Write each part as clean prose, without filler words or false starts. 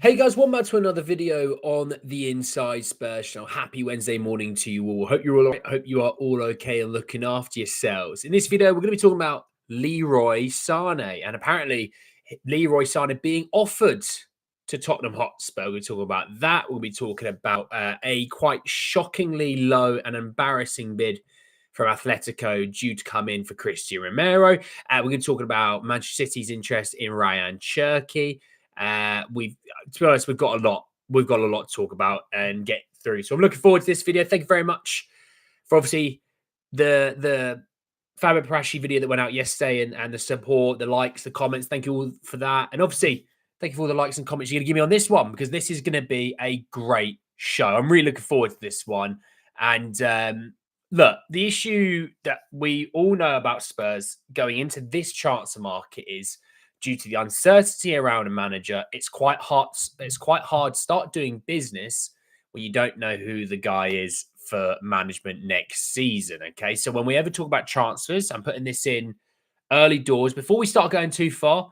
Hey guys, welcome back to another video on the Inside Spurs channel. Happy Wednesday morning to you all. Hope you're all right. Hope you are all okay and looking after yourselves. In this video, we're going to be talking about Leroy Sane, and apparently Leroy Sane being offered to Tottenham Hotspur. We'll talk about that. We'll be talking about a quite shockingly low and embarrassing bid from Atletico due to come in for Cristian Romero. We're going to be talking about Manchester City's interest in Rayan Cherki. To be honest, we've got a lot. We've got a lot to talk about and get through. So I'm looking forward to this video. Thank you very much for obviously the Fabio Parashi video that went out yesterday and the support, the likes, the comments. Thank you all for that. And obviously, thank you for all the likes and comments you're going to give me on this one, because this is going to be a great show. I'm really looking forward to this one. And look, the issue that we all know about Spurs going into this transfer market is, due to the uncertainty around a manager, it's quite hard. It's quite hard to start doing business when you don't know who the guy is for management next season. Okay, so when we ever talk about transfers, I'm putting this in early doors before we start going too far.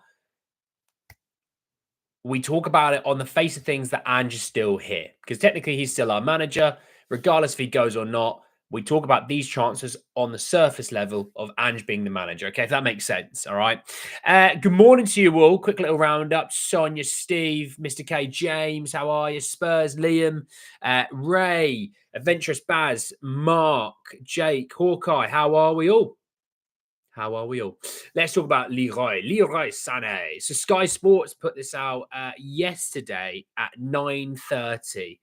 We talk about it on the face of things that Ange is still here, because technically he's still our manager, regardless if he goes or not. We talk about these transfers on the surface level of Ange being the manager. Okay, if that makes sense. All right. Good morning to you all. Quick little roundup. Sonia, Steve, Mr. K, James, how are you? Spurs, Liam, Ray, Adventurous Baz, Mark, Jake, Hawkeye. How are we all? How are we all? Let's talk about Leroy Sane. So Sky Sports put this out yesterday at 9:30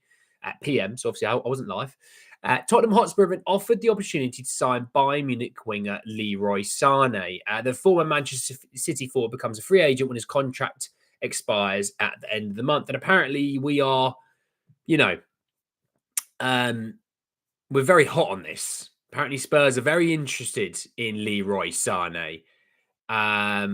p.m. So obviously I wasn't live. Tottenham Hotspur have been offered the opportunity to sign Bayern Munich winger Leroy Sane. The former Manchester City forward becomes a free agent when his contract expires at the end of the month. And apparently we are, we're very hot on this. Apparently Spurs are very interested in Leroy Sane. I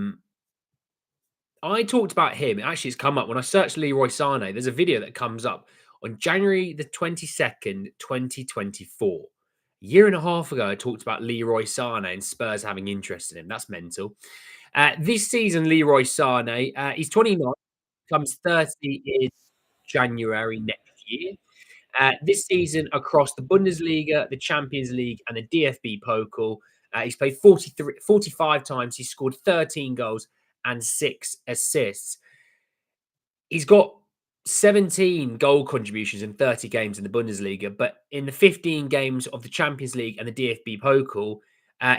talked about him. Actually, it's come up when I searched Leroy Sane. There's a video that comes up on January the 22nd, 2024. A year and a half ago, I talked about Leroy Sane and Spurs having interest in him. That's mental. This season, Leroy Sane, he's 29, comes 30 in January next year. This season, across the Bundesliga, the Champions League, and the DFB Pokal, he's played 45 times. He's scored 13 goals and 6 assists. He's got 17 goal contributions in 30 games in the Bundesliga, but in the 15 games of the Champions League and the DFB Pokal,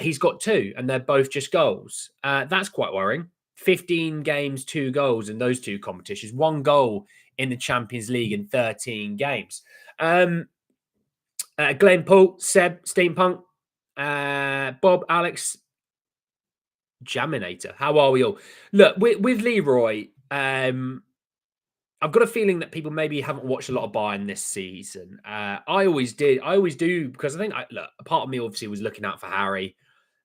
he's got 2, and they're both just goals. That's quite worrying. 15 games, 2 goals in those 2 competitions, 1 goal in the Champions League in 13 games. Glenn, Paul, Seb, Steampunk, Bob, Alex, Jaminator. How are we all? Look, with Leroy, I've got a feeling that people maybe haven't watched a lot of Bayern this season. I always did. I always do, because I think, look, a part of me obviously was looking out for Harry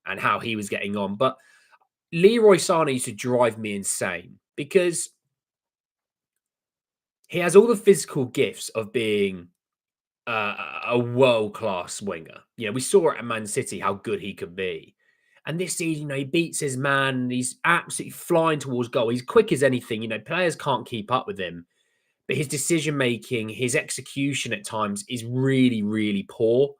and how he was getting on. But Leroy Sane used to drive me insane, because he has all the physical gifts of being a world-class winger. We saw at Man City how good he could be. And this season, he beats his man. He's absolutely flying towards goal. He's quick as anything. Players can't keep up with him. But his decision-making, his execution at times is really, really poor.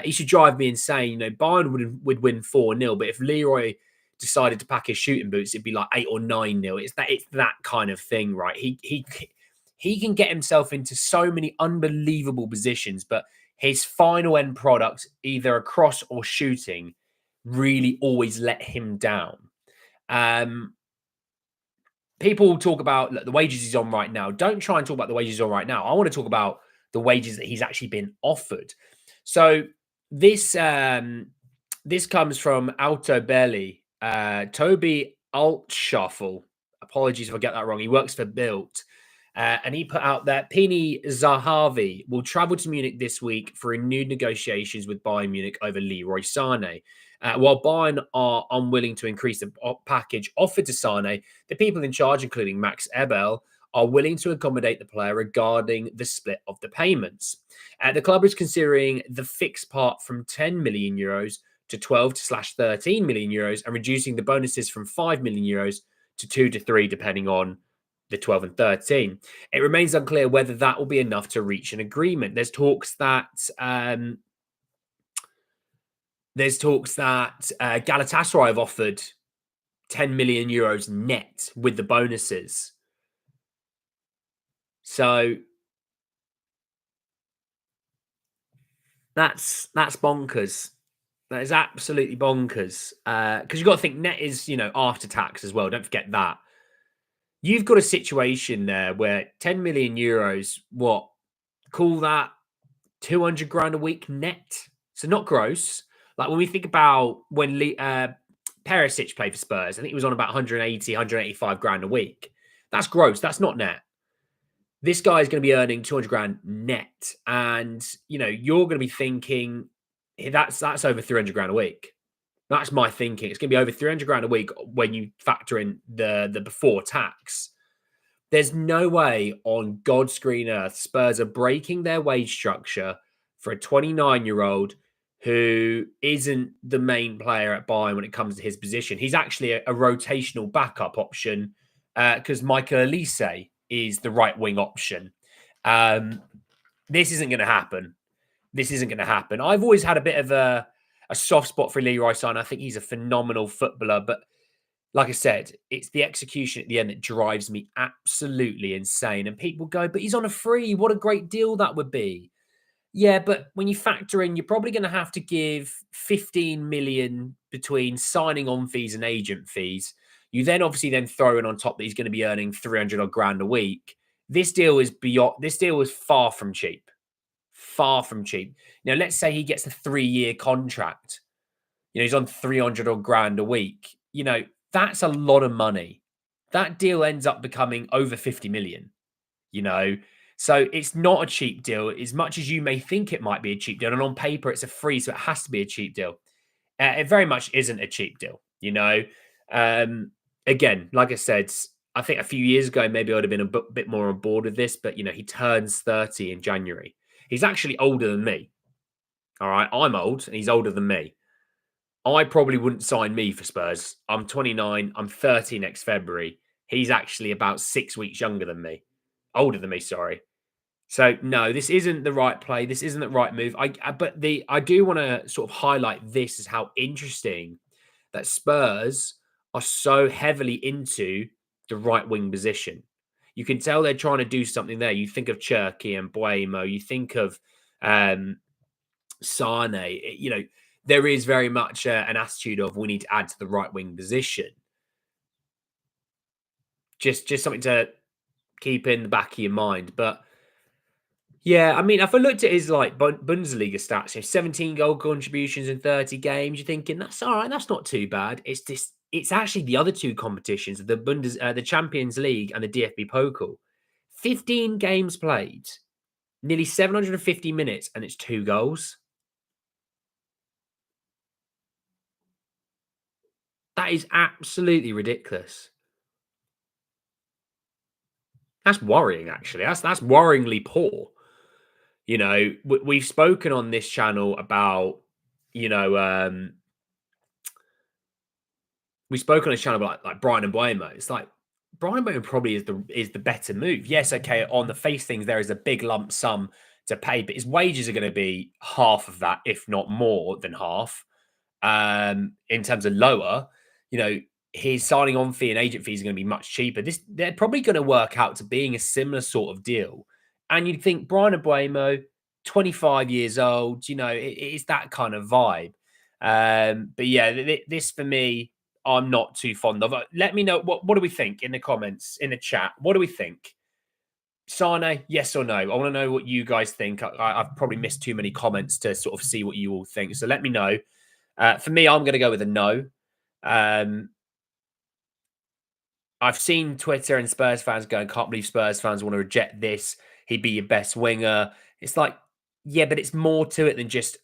He should drive me insane. Bayern would win 4-0. But if Leroy decided to pack his shooting boots, it'd be like 8 or 9-0. It's that kind of thing, right? He can get himself into so many unbelievable positions, but his final end product, either a cross or shooting, really always let him down. People talk about, look, the wages he's on right now. Don't try and talk about the wages he's on right now. I want to talk about the wages that he's actually been offered. So this comes from Alto Belli, Toby Altshuffle. Apologies if I get that wrong. He works for Bild. And he put out that Pini Zahavi will travel to Munich this week for renewed negotiations with Bayern Munich over Leroy Sane. While Bayern are unwilling to increase the package offered to Sane, the people in charge, including Max Ebel, are willing to accommodate the player regarding the split of the payments. The club is considering the fixed part from 10 million euros to 12/13 million euros, and reducing the bonuses from 5 million euros to 2 to 3, depending on the 12 and 13. It remains unclear whether that will be enough to reach an agreement. There's talks that Galatasaray have offered 10 million euros net with the bonuses. So that's bonkers. That is absolutely bonkers. Because you've got to think net is, after tax as well. Don't forget that. You've got a situation there where 10 million euros, call that 200 grand a week net. So not gross. Like when we think about when Perisic played for Spurs, I think he was on about 180, 185 grand a week. That's gross. That's not net. This guy is going to be earning 200 grand net. And, you're going to be thinking that's over 300 grand a week. That's my thinking. It's going to be over 300 grand a week when you factor in the before tax. There's no way on God's green earth Spurs are breaking their wage structure for a 29-year-old who isn't the main player at Bayern when it comes to his position. He's actually a rotational backup option because Michael Elise is the right wing option. This isn't going to happen. I've always had a bit of a soft spot for Leroy Sane. I think he's a phenomenal footballer, but like I said, it's the execution at the end that drives me absolutely insane. And people go, but he's on a free. What a great deal that would be. Yeah, but when you factor in, you're probably going to have to give 15 million between signing on fees and agent fees. You then obviously throw in on top that he's going to be earning 300 odd grand a week. This deal is far from cheap. Far from cheap. Now, let's say he gets a 3-year contract. He's on 300 odd grand a week. That's a lot of money. That deal ends up becoming over 50 million, So it's not a cheap deal as much as you may think it might be a cheap deal. And on paper, it's a free, so it has to be a cheap deal. It very much isn't a cheap deal, Again, like I said, I think a few years ago, maybe I would have been a bit more on board with this, but, he turns 30 in January. He's actually older than me. All right. I'm old and he's older than me. I probably wouldn't sign me for Spurs. I'm 29. I'm 30 next February. He's actually about 6 weeks younger than me. Older than me, sorry. So, no, this isn't the right play. This isn't the right move. I do want to sort of highlight this as how interesting that Spurs are so heavily into the right wing position. You can tell they're trying to do something there. You think of Cherki and Mbuemo. You think of Sane. There is very much an attitude of we need to add to the right wing position. Just something to keep in the back of your mind. But yeah, I mean, if I looked at his Bundesliga stats, 17 goal contributions in 30 games, you're thinking that's all right. That's not too bad. It's actually the other two competitions, the Champions League and the DFB Pokal. 15 games played, nearly 750 minutes, and it's 2 goals. That is absolutely ridiculous. That's worrying, actually. That's worryingly poor. We've spoken on this channel about, we spoke on this channel about like Brian Mbuemo. It's like Brian Mbuemo probably is the better move. Yes, okay, on the face things, there is a big lump sum to pay, but his wages are going to be half of that, if not more than half. In terms of lower, his signing on fee and agent fees are going to be much cheaper. They're probably going to work out to being a similar sort of deal. And you'd think Brian Mbuemo, 25 years old, it's that kind of vibe. But yeah, this for me, I'm not too fond of. Let me know what do we think in the comments, in the chat. What do we think? Sane, yes or no? I want to know what you guys think. I've probably missed too many comments to sort of see what you all think. So let me know. For me, I'm going to go with a no. I've seen Twitter and Spurs fans going, can't believe Spurs fans want to reject this. He'd be your best winger. It's like, yeah, but it's more to it than just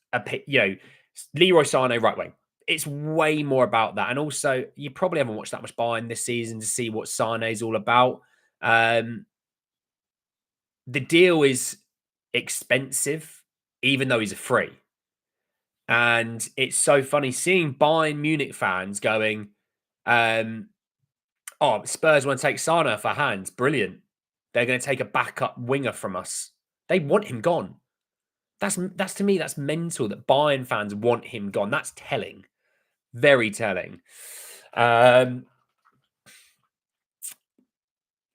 Leroy Sane, right wing. It's way more about that. And also, you probably haven't watched that much Bayern this season to see what Sane is all about. The deal is expensive, even though he's a free. And it's so funny seeing Bayern Munich fans going, Oh, Spurs want to take Sane off our hands. Brilliant. They're going to take a backup winger from us. They want him gone. That's to me, that's mental that Bayern fans want him gone. That's telling. Very telling. Well,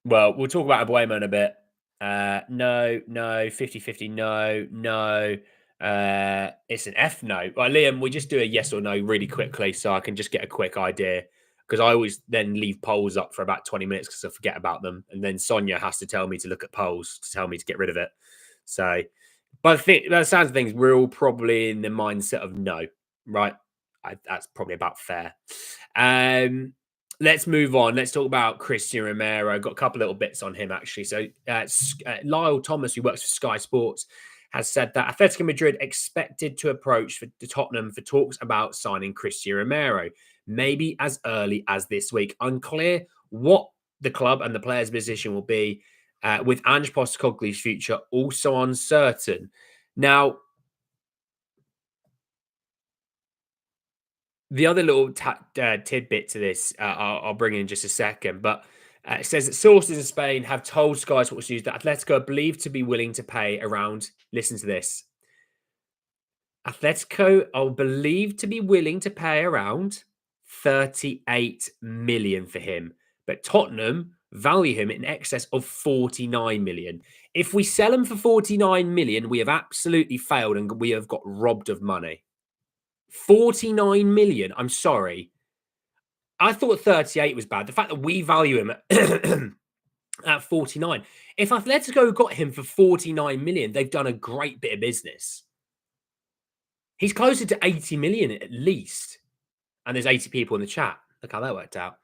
we'll talk about Mbuemo in a bit. No, 50-50, no. It's an F no. Right, Liam, we just do a yes or no really quickly so I can just get a quick idea. Because I always then leave polls up for about 20 minutes because I forget about them. And then Sonia has to tell me to look at polls to tell me to get rid of it. So, but I think that sounds of things, we're all probably in the mindset of no, right? That's probably about fair. Let's move on. Let's talk about Cristian Romero. Got a couple little bits on him, actually. So, Lyle Thomas, who works for Sky Sports, has said that Atletico Madrid expected to approach the Tottenham for talks about signing Cristian Romero, maybe as early as this week. Unclear what the club and the player's position will be, with Ange Postecoglou's future also uncertain. Now, the other little tidbit to this, I'll bring in just a second, but it says that sources in Spain have told Sky Sports News that Atletico are believed to be willing to pay around, listen to this, Atletico are believed to be willing to pay around 38 million for him, but Tottenham value him in excess of 49 million. If we sell him for 49 million, we have absolutely failed and we have got robbed of money. 49 million. I'm sorry. I thought 38 was bad. The fact that we value him at 49. If Atletico got him for 49 million, they've done a great bit of business. He's closer to 80 million at least. And there's 80 people in the chat. Look how that worked out.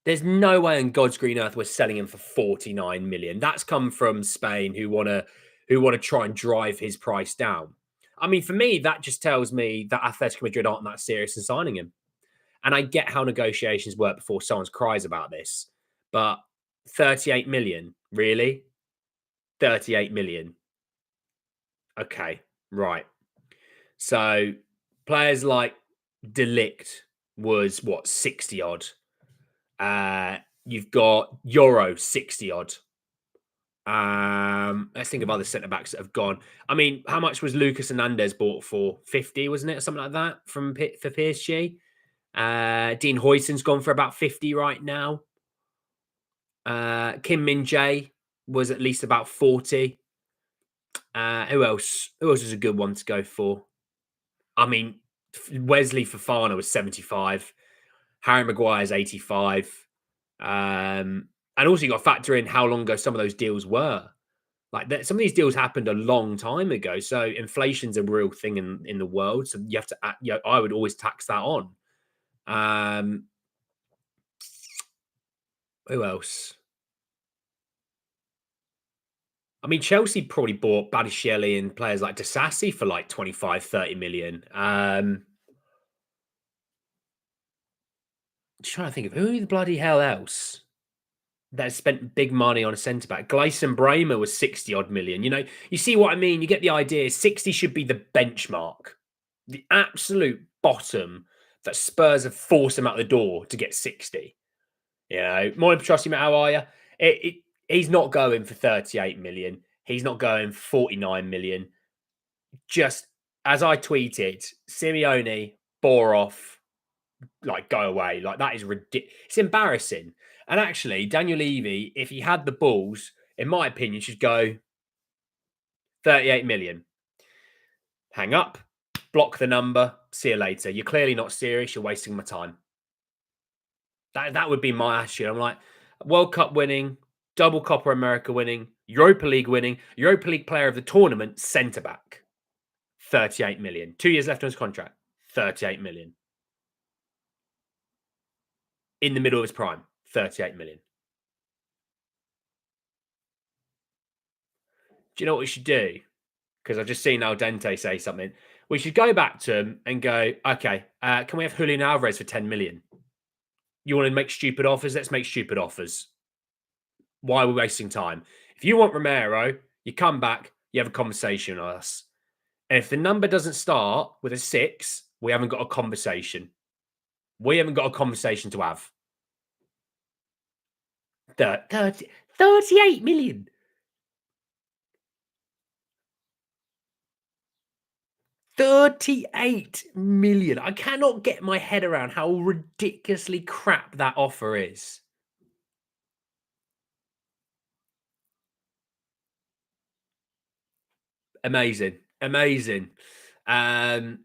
There's no way on God's green earth we're selling him for 49 million. That's come from Spain who want to try and drive his price down. I mean, for me, that just tells me that Atletico Madrid aren't that serious in signing him. And I get how negotiations work before someone cries about this. But 38 million, really? 38 million. Okay, right. So players like Delict was what, 60 odd. You've got Euro 60 odd. Let's think of other centre backs that have gone. I mean, how much was Lucas Hernandez bought for? 50, wasn't it? Or something like that for PSG. Dean Hoyson's gone for about 50 right now. Kim Min Jae was at least about 40. Who else? Who else is a good one to go for? I mean, Wesley Fofana was 75. Harry Maguire's 85. And also you got to factor in how long ago some of those deals were. Like some of these deals happened a long time ago. So inflation's a real thing in the world. So you have to, I would always tax that on. Who else? I mean, Chelsea probably bought Badiashile and players like Disasi for like 25, 30 million. Just trying to think of who the bloody hell else that spent big money on a centre back. Gleison Bremer was 60 odd million. You know, you see what I mean? You get the idea. 60 should be the benchmark, the absolute bottom that Spurs have forced him out the door to get 60. You know, morning, Petrossi, Matt, how are you? He's not going for 38 million. He's not going for 49 million. Just as I tweeted, Simeone, bore off, like go away. Like that is ridiculous. It's embarrassing. And actually, Daniel Levy, if he had the balls, in my opinion, should go 38 million. Hang up, block the number, see you later. You're clearly not serious. You're wasting my time. That would be my attitude. I'm like, World Cup winning, double Copa America winning, Europa League winning, Europa League player of the tournament, centre back. 38 million. 2 years left on his contract. 38 million. In the middle of his prime. 38 million. Do you know what we should do? Because I've just seen Al Dente say something. We should go back to him and go, okay, can we have Julian Alvarez for 10 million? You want to make stupid offers? Let's make stupid offers. Why are we wasting time? If you want Romero, you come back, you have a conversation with us. And if the number doesn't start with a 6, we haven't got a conversation. We haven't got a conversation to have. 30, 38 million. 38 million. I cannot get my head around how ridiculously crap that offer is. Amazing. Amazing. I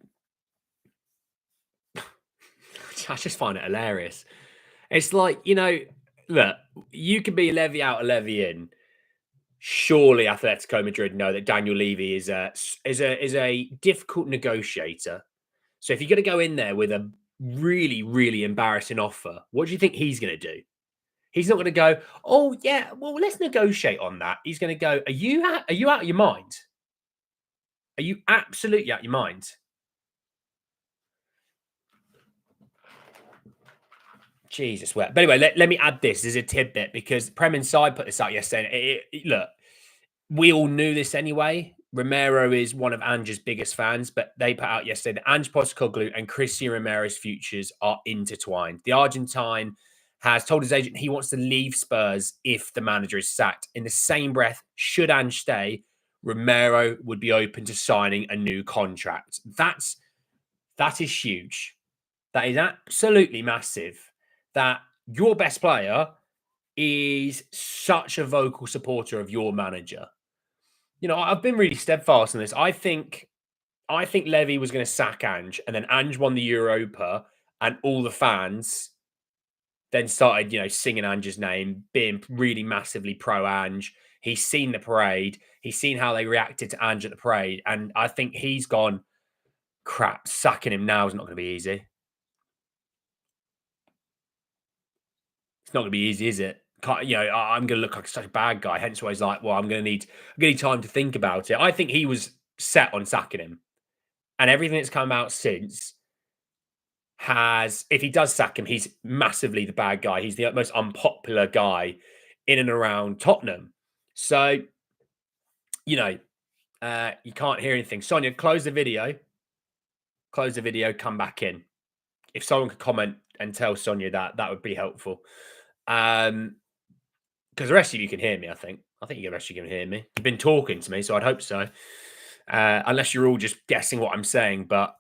just find it hilarious. It's like, look, you can be Levy out or Levy in. Surely Atletico Madrid know that Daniel Levy is a difficult negotiator. So if you're going to go in there with a really, really embarrassing offer, what do you think he's going to do? He's not going to go, oh yeah, well let's negotiate on that. He's going to go, are you out of your mind? Are you absolutely out of your mind? Jesus, well. But anyway, let me add this as a tidbit because Prem Inside put this out yesterday. Look, we all knew this anyway. Romero is one of Ange's biggest fans, but they put out yesterday that Ange Postecoglou and Cristian Romero's futures are intertwined. The Argentine has told his agent he wants to leave Spurs if the manager is sacked. In the same breath, should Ange stay, Romero would be open to signing a new contract. That is huge. That is absolutely massive. That your best player is such a vocal supporter of your manager. I've been really steadfast on this. I think Levy was going to sack Ange, and then Ange won the Europa, and all the fans then started, singing Ange's name, being really massively pro Ange. He's seen the parade. He's seen how they reacted to Ange at the parade, and I think he's gone, crap, sacking him now is not going to be easy. It's not going to be easy, is it? I'm going to look like such a bad guy. Hence why he's like, well, I'm going to need time to think about it. I think he was set on sacking him. And everything that's come out since if he does sack him, he's massively the bad guy. He's the most unpopular guy in and around Tottenham. So, you can't hear anything. Sonia, close the video, come back in. If someone could comment and tell Sonia that would be helpful. Because the rest of you can hear me, I think the rest of you can hear me. You've been talking to me, so I'd hope so. Unless you're all just guessing what I'm saying, but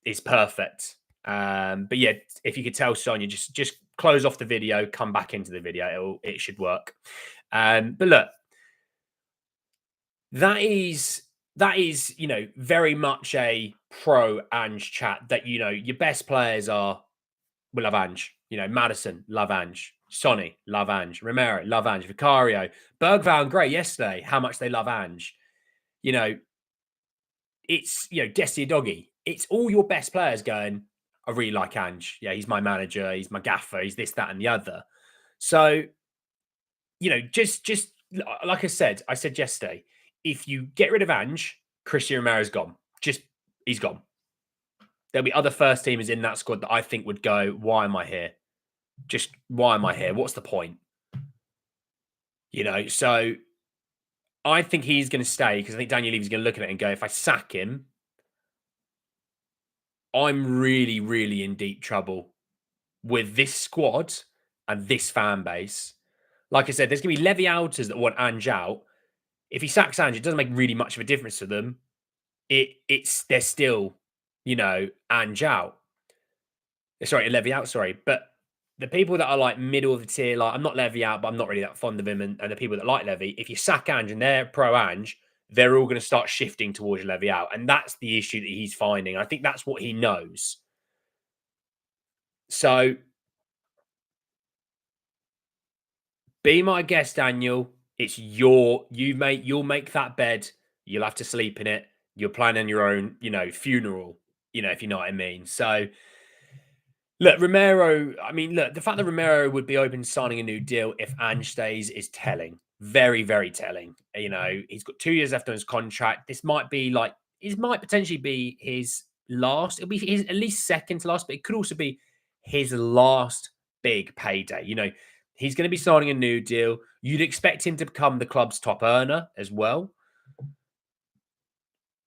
it's perfect. But yeah, if you could tell Sonia, just close off the video, come back into the video. It should work. But look, that is very much a pro Ange chat. That your best players will love Ange. Madison, love Ange. Sonny, love Ange. Romero, love Ange. Vicario, Bergvall and Gray yesterday, how much they love Ange. It's, Desi Doggy. It's all your best players going, I really like Ange. Yeah, he's my manager. He's my gaffer. He's this, that, and the other. So, just like I said yesterday, if you get rid of Ange, Cristian Romero's gone. He's gone. There'll be other first teamers in that squad that I think would go, why am I here? Just why am I here? What's the point? So I think he's going to stay because I think Daniel Levy's going to look at it and go, if I sack him, I'm really, really in deep trouble with this squad and this fan base. Like I said, there's going to be Levy outers that want Ange out. If he sacks Ange, it doesn't make really much of a difference to them. They're still, Ange out. Sorry, Levy out, sorry. But the people that are like middle of the tier, like I'm not Levy out, but I'm not really that fond of him. And the people that like Levy, if you sack Ange and they're pro Ange, they're all going to start shifting towards Levy out. And that's the issue that he's finding. I think that's what he knows. So be my guest, Daniel. It's you'll make that bed. You'll have to sleep in it. You're planning your own, funeral, if you know what I mean. So look, Romero, the fact that Romero would be open to signing a new deal if Ange stays is telling. Very, very telling. He's got 2 years left on his contract. This might potentially be his last. It'll be his at least second to last, but it could also be his last big payday. He's going to be signing a new deal. You'd expect him to become the club's top earner as well.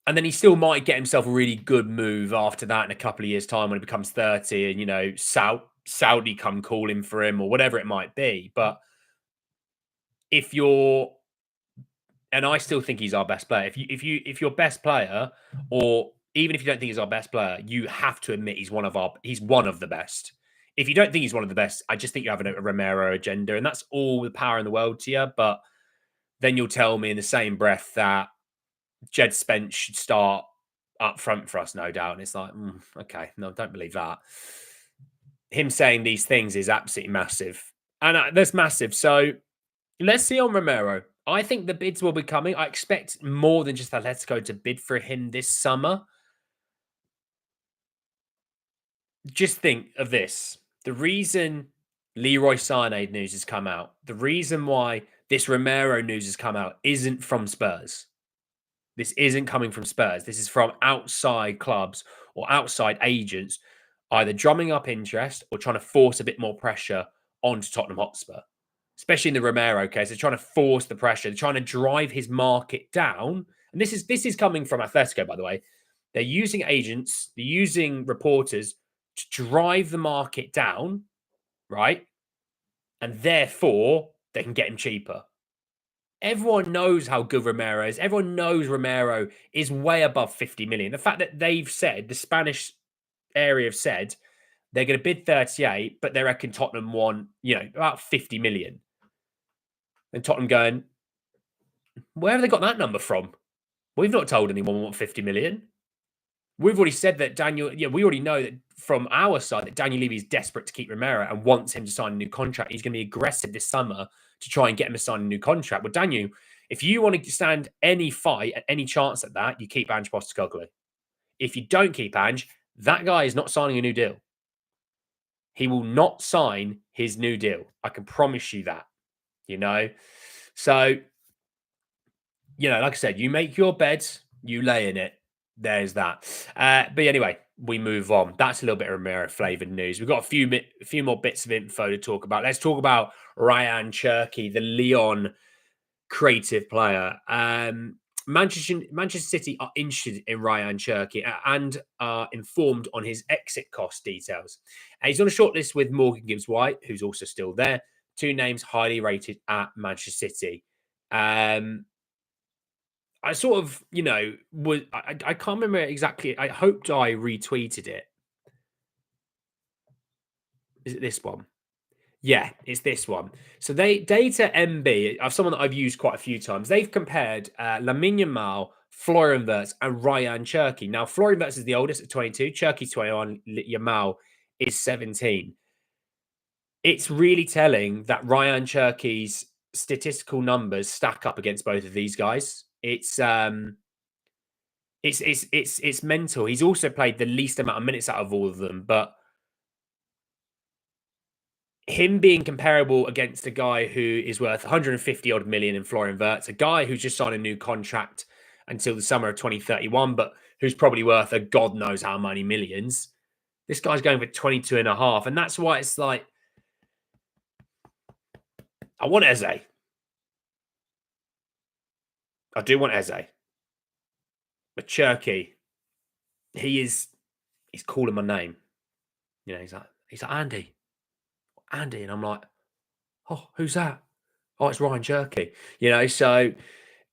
And then he still might get himself a really good move after that in a couple of years' time when he becomes 30 and, Saudi come calling for him or whatever it might be. But if you're, and I still think he's our best player. If your best player, or even if you don't think he's our best player, you have to admit he's one of the best. If you don't think he's one of the best, I just think you're having a Romero agenda, and that's all the power in the world to you. But then you'll tell me in the same breath that Jed Spence should start up front for us, no doubt. And it's like, okay, no, don't believe that. Him saying these things is absolutely massive. And that's massive. So let's see on Romero. I think the bids will be coming. I expect more than just Atletico to bid for him this summer. Just think of this. The reason Leroy Sane news has come out, the reason why this Romero news has come out isn't from Spurs. This isn't coming from Spurs. This is from outside clubs or outside agents, either drumming up interest or trying to force a bit more pressure onto Tottenham Hotspur. Especially in the Romero case, they're trying to force the pressure. They're trying to drive his market down. And this is coming from Atletico, by the way. They're using agents, they're using reporters to drive the market down, right? And therefore, they can get him cheaper. Everyone knows how good Romero is. Everyone knows Romero is way above 50 million. The fact that they've said, the Spanish area have said, they're going to bid 38, but they reckon Tottenham want, about 50 million. And Tottenham going, where have they got that number from? We've not told anyone we want 50 million. We've already said that we already know that from our side that Daniel Levy is desperate to keep Romero and wants him to sign a new contract. He's going to be aggressive this summer to try and get him to sign a new contract. Well, Daniel, if you want to stand any fight and any chance at that, you keep Ange Postecoglou. If you don't keep Ange, that guy is not signing a new deal. He will not sign his new deal. I can promise you that, So, like I said, you make your bed, you lay in it. There's that. But anyway, we move on. That's a little bit of Romero flavored news. We've got a few more bits of info to talk about. Let's talk about Rayan Cherki, the Lyon creative player. Manchester City are interested in Rayan Cherki and are informed on his exit cost details. And he's on a shortlist with Morgan Gibbs-White, who's also still there. Two names highly rated at Manchester City. I sort of, I can't remember exactly. I hoped I retweeted it. Is it this one? Yeah, it's this one. So Data MB, someone that I've used quite a few times, they've compared Lamine Yamal, Florian Wirtz, and Rayan Cherki. Now, Florian Wirtz is the oldest at 22, Cherki's 21, Yamal is 17. It's really telling that Rayan Cherki's statistical numbers stack up against both of these guys. It's mental. He's also played the least amount of minutes out of all of them, but him being comparable against a guy who is worth 150 odd million in Florian Wirtz, a guy who's just signed a new contract until the summer of 2031, but who's probably worth a God knows how many millions. This guy's going for 22 and a half. And that's why it's like, I want Eze. I do want Eze. But Cherki, he's calling my name. He's like Andy. And I'm like, oh, who's that? Oh, it's Rayan Cherki. So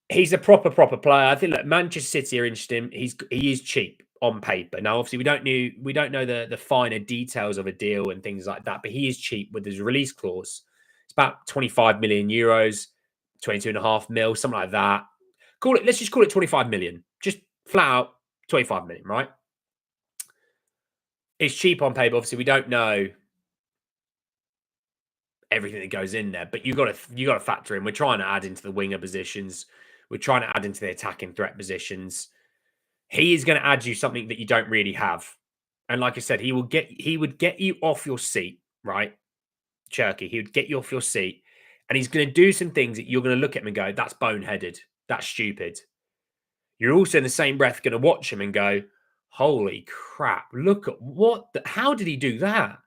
he's a proper player. I think that Manchester City are interested in him. He is cheap on paper. Now, obviously, we don't know the finer details of a deal and things like that, but he is cheap with his release clause. It's about 25 million euros, 22.5 mil, something like that. Let's just call it 25 million. Just flat out 25 million, right? It's cheap on paper. Obviously, we don't know everything that goes in there, but you got to factor in. We're trying to add into the winger positions. We're trying to add into the attacking threat positions. He is going to add you something that you don't really have. And like I said, he would get you off your seat, right? Cherki, he would get you off your seat, and he's going to do some things that you're going to look at him and go, that's boneheaded. That's stupid. You're also in the same breath going to watch him and go, holy crap, look at how did he do that?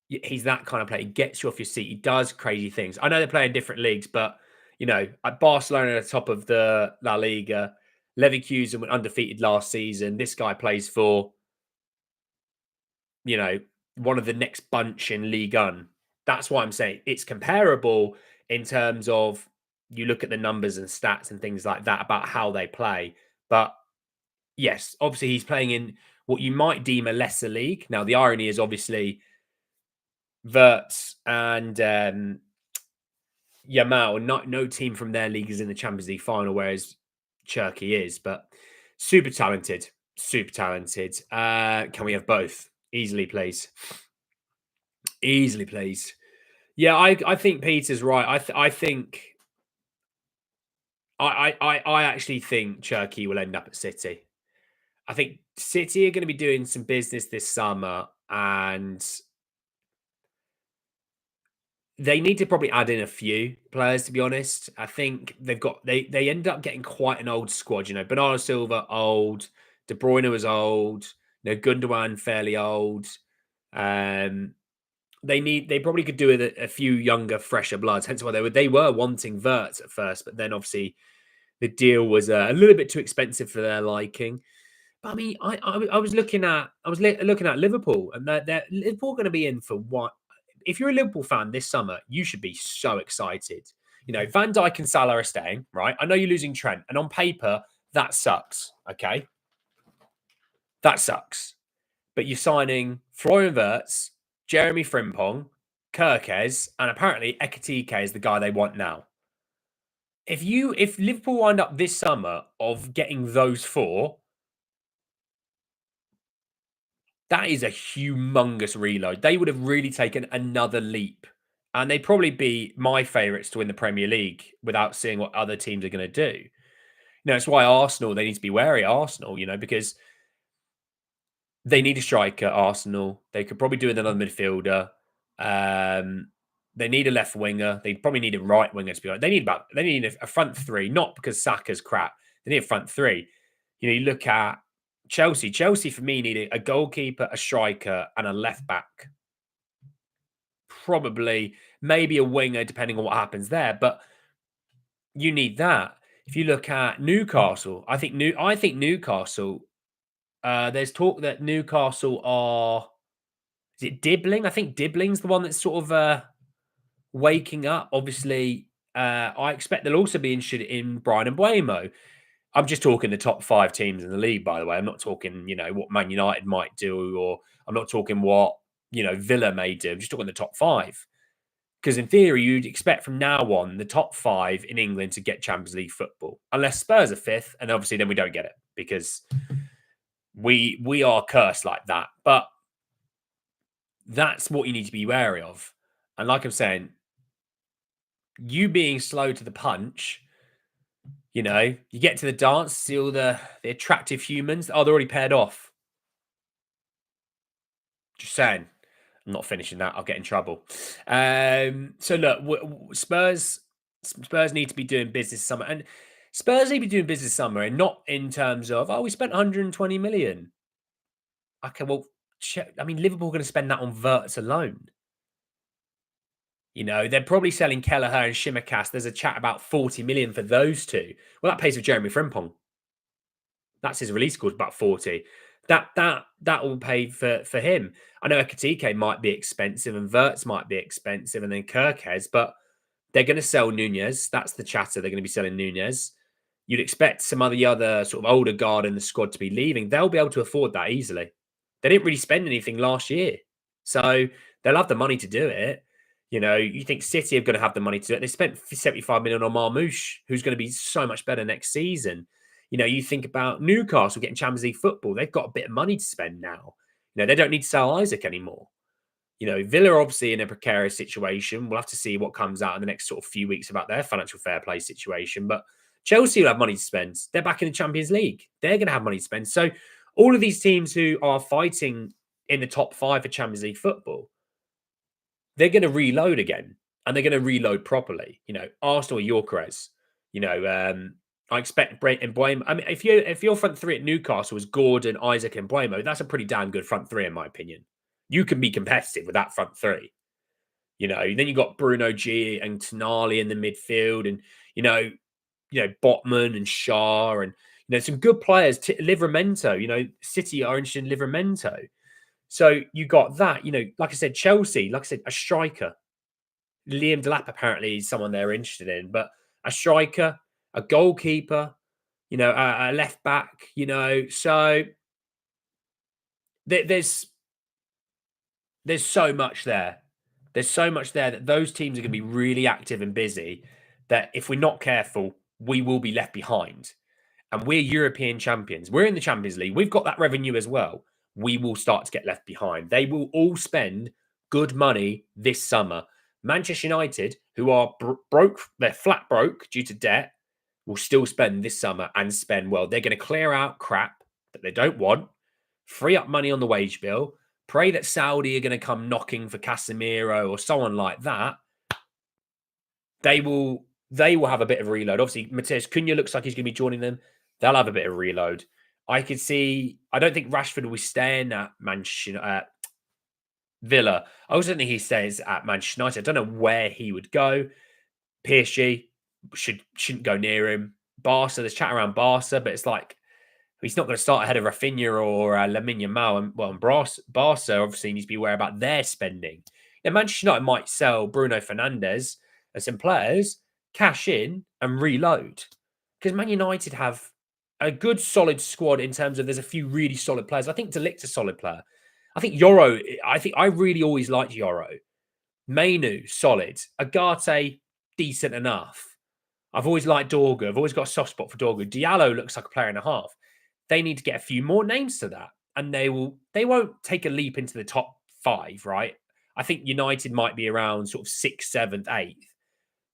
He's that kind of player. He gets you off your seat. He does crazy things. I know they're playing different leagues, but, at Barcelona at the top of the La Liga, Leverkusen went undefeated last season. This guy plays for, one of the next bunch in Ligue 1. That's why I'm saying it's comparable in terms of you look at the numbers and stats and things like that about how they play. But yes, obviously he's playing in what you might deem a lesser league. Now, the irony is obviously Verts and Yamal, no team from their league is in the Champions League final, whereas Cherki is. But super talented, super talented. Can we have both? Easily, please. Easily, please. Yeah, I think Peter's right. I think I actually think Cherki will end up at City. I think City are going to be doing some business this summer, and they need to probably add in a few players. To be honest, I think they end up getting quite an old squad. You know, Bernardo Silva old, De Bruyne was old, you know, Gundogan fairly old. Um, they probably could do with a few younger, fresher bloods. Hence why they were wanting Verts at first, but then obviously the deal was a little bit too expensive for their liking. But I mean, I was looking at looking at Liverpool, and they're Liverpool going to be in for what? If you're a Liverpool fan this summer, you should be so excited. You know, Van Dijk and Salah are staying, right? I know you're losing Trent, and on paper that sucks. Okay, that sucks. But you're signing Florian Wirtz, Jeremy Frimpong, Kirkes, and apparently Ekatike is the guy they want now. If Liverpool wind up this summer of getting those four, that is a humongous reload. They would have really taken another leap. And they'd probably be my favourites to win the Premier League without seeing what other teams are going to do. You know, it's why Arsenal, they need to be wary of Arsenal, you know, because they need a striker, Arsenal. They could probably do with another midfielder. They need a left winger. They probably need a right winger, to be honest. They need a front three, not because Saka's crap. They need a front three. You know, you look at Chelsea. Chelsea, for me, needed a goalkeeper, a striker, and a left back. Probably, maybe a winger, depending on what happens there. But you need that. If you look at Newcastle, I think Newcastle. There's talk that Newcastle are. Is it Dibbling? I think Dibbling's the one that's sort of waking up. Obviously, I expect they'll also be interested in Brian Mbuemo. I'm just talking the top 5 teams in the league, by the way. I'm not talking, you know, what Man United might do, or I'm not talking what, you know, Villa may do. I'm just talking the top 5. Because in theory, you'd expect from now on the top 5 in England to get Champions League football, unless Spurs are 5th, and obviously then we don't get it because we are cursed like that. But that's what you need to be wary of. And like I'm saying, you being slow to the punch, you know, you get to the dance, see all the attractive humans. Oh, they're already paired off. Just saying. I'm not finishing that. I'll get in trouble. So look, Spurs need to be doing business summer, and Spurs need to be doing business summer, and not in terms of we spent 120 million. Okay, well, I mean, Liverpool are going to spend that on Verts alone. You know, they're probably selling Kelleher and Shimmercast. There's a chat about 40 million for those two. Well, that pays for Jeremy Frimpong. That's his release cost, about 40. That will pay for him. I know Ekatike might be expensive and Verts might be expensive, and then Kirkes, but they're going to sell Nunez. That's the chatter. They're going to be selling Nunez. You'd expect some of the other sort of older guard in the squad to be leaving. They'll be able to afford that easily. They didn't really spend anything last year, so they'll have the money to do it. You know, you think City are going to have the money to do it. They spent 75 million on Marmoush, who's going to be so much better next season. You know, you think about Newcastle getting Champions League football. They've got a bit of money to spend now. You know, they don't need to sell Isaac anymore. You know, Villa are obviously in a precarious situation. We'll have to see what comes out in the next sort of few weeks about their financial fair play situation. But Chelsea will have money to spend. They're back in the Champions League. They're going to have money to spend. So all of these teams who are fighting in the top 5 for Champions League football, they're going to reload again, and they're going to reload properly. You know, Arsenal, Yorkeres. You know, I expect Mbuemo. I mean, if your front 3 at Newcastle was Gordon, Isaac, and Mbuemo, that's a pretty damn good front 3 in my opinion. You can be competitive with that front 3. You know, then you got Bruno G and Tonali in the midfield, and you know Botman and Shah, and you know some good players. Livramento. You know, City are interested in Livramento. So you got that. You know, like I said, Chelsea. Like I said, a striker. Liam Delap apparently is someone they're interested in, but a striker, a goalkeeper, a left back, so there's so much there. There's so much there that those teams are going to be really active and busy that if we're not careful, we will be left behind. And we're European champions. We're in the Champions League. We've got that revenue as well. We will start to get left behind. They will all spend good money this summer. Manchester United, who are broke, they're flat broke due to debt, will still spend this summer and spend well. They're going to clear out crap that they don't want, free up money on the wage bill, pray that Saudi are going to come knocking for Casemiro or someone like that. They will have a bit of a reload. Obviously, Matheus Cunha looks like he's going to be joining them. They'll have a bit of reload. I don't think Rashford will be staying at Villa. I also don't think he stays at Manchester United. I don't know where he would go. PSG shouldn't go near him. Barca, there's chat around Barca, but it's like he's not going to start ahead of Rafinha or Lamine Yamal. And Barca obviously needs to be aware about their spending. Now, Manchester United might sell Bruno Fernandes and some players, cash in and reload. Because Man United have a good, solid squad in terms of there's a few really solid players. I think De Ligt's a solid player. I think I really always liked Yoro. Mainu, solid. Agate, decent enough. I've always liked Dorgu. I've always got a soft spot for Dorgu. Diallo looks like a player and a half. They need to get a few more names to that. And they won't take a leap into the top 5, right? I think United might be around sort of 6th, 7th, 8th,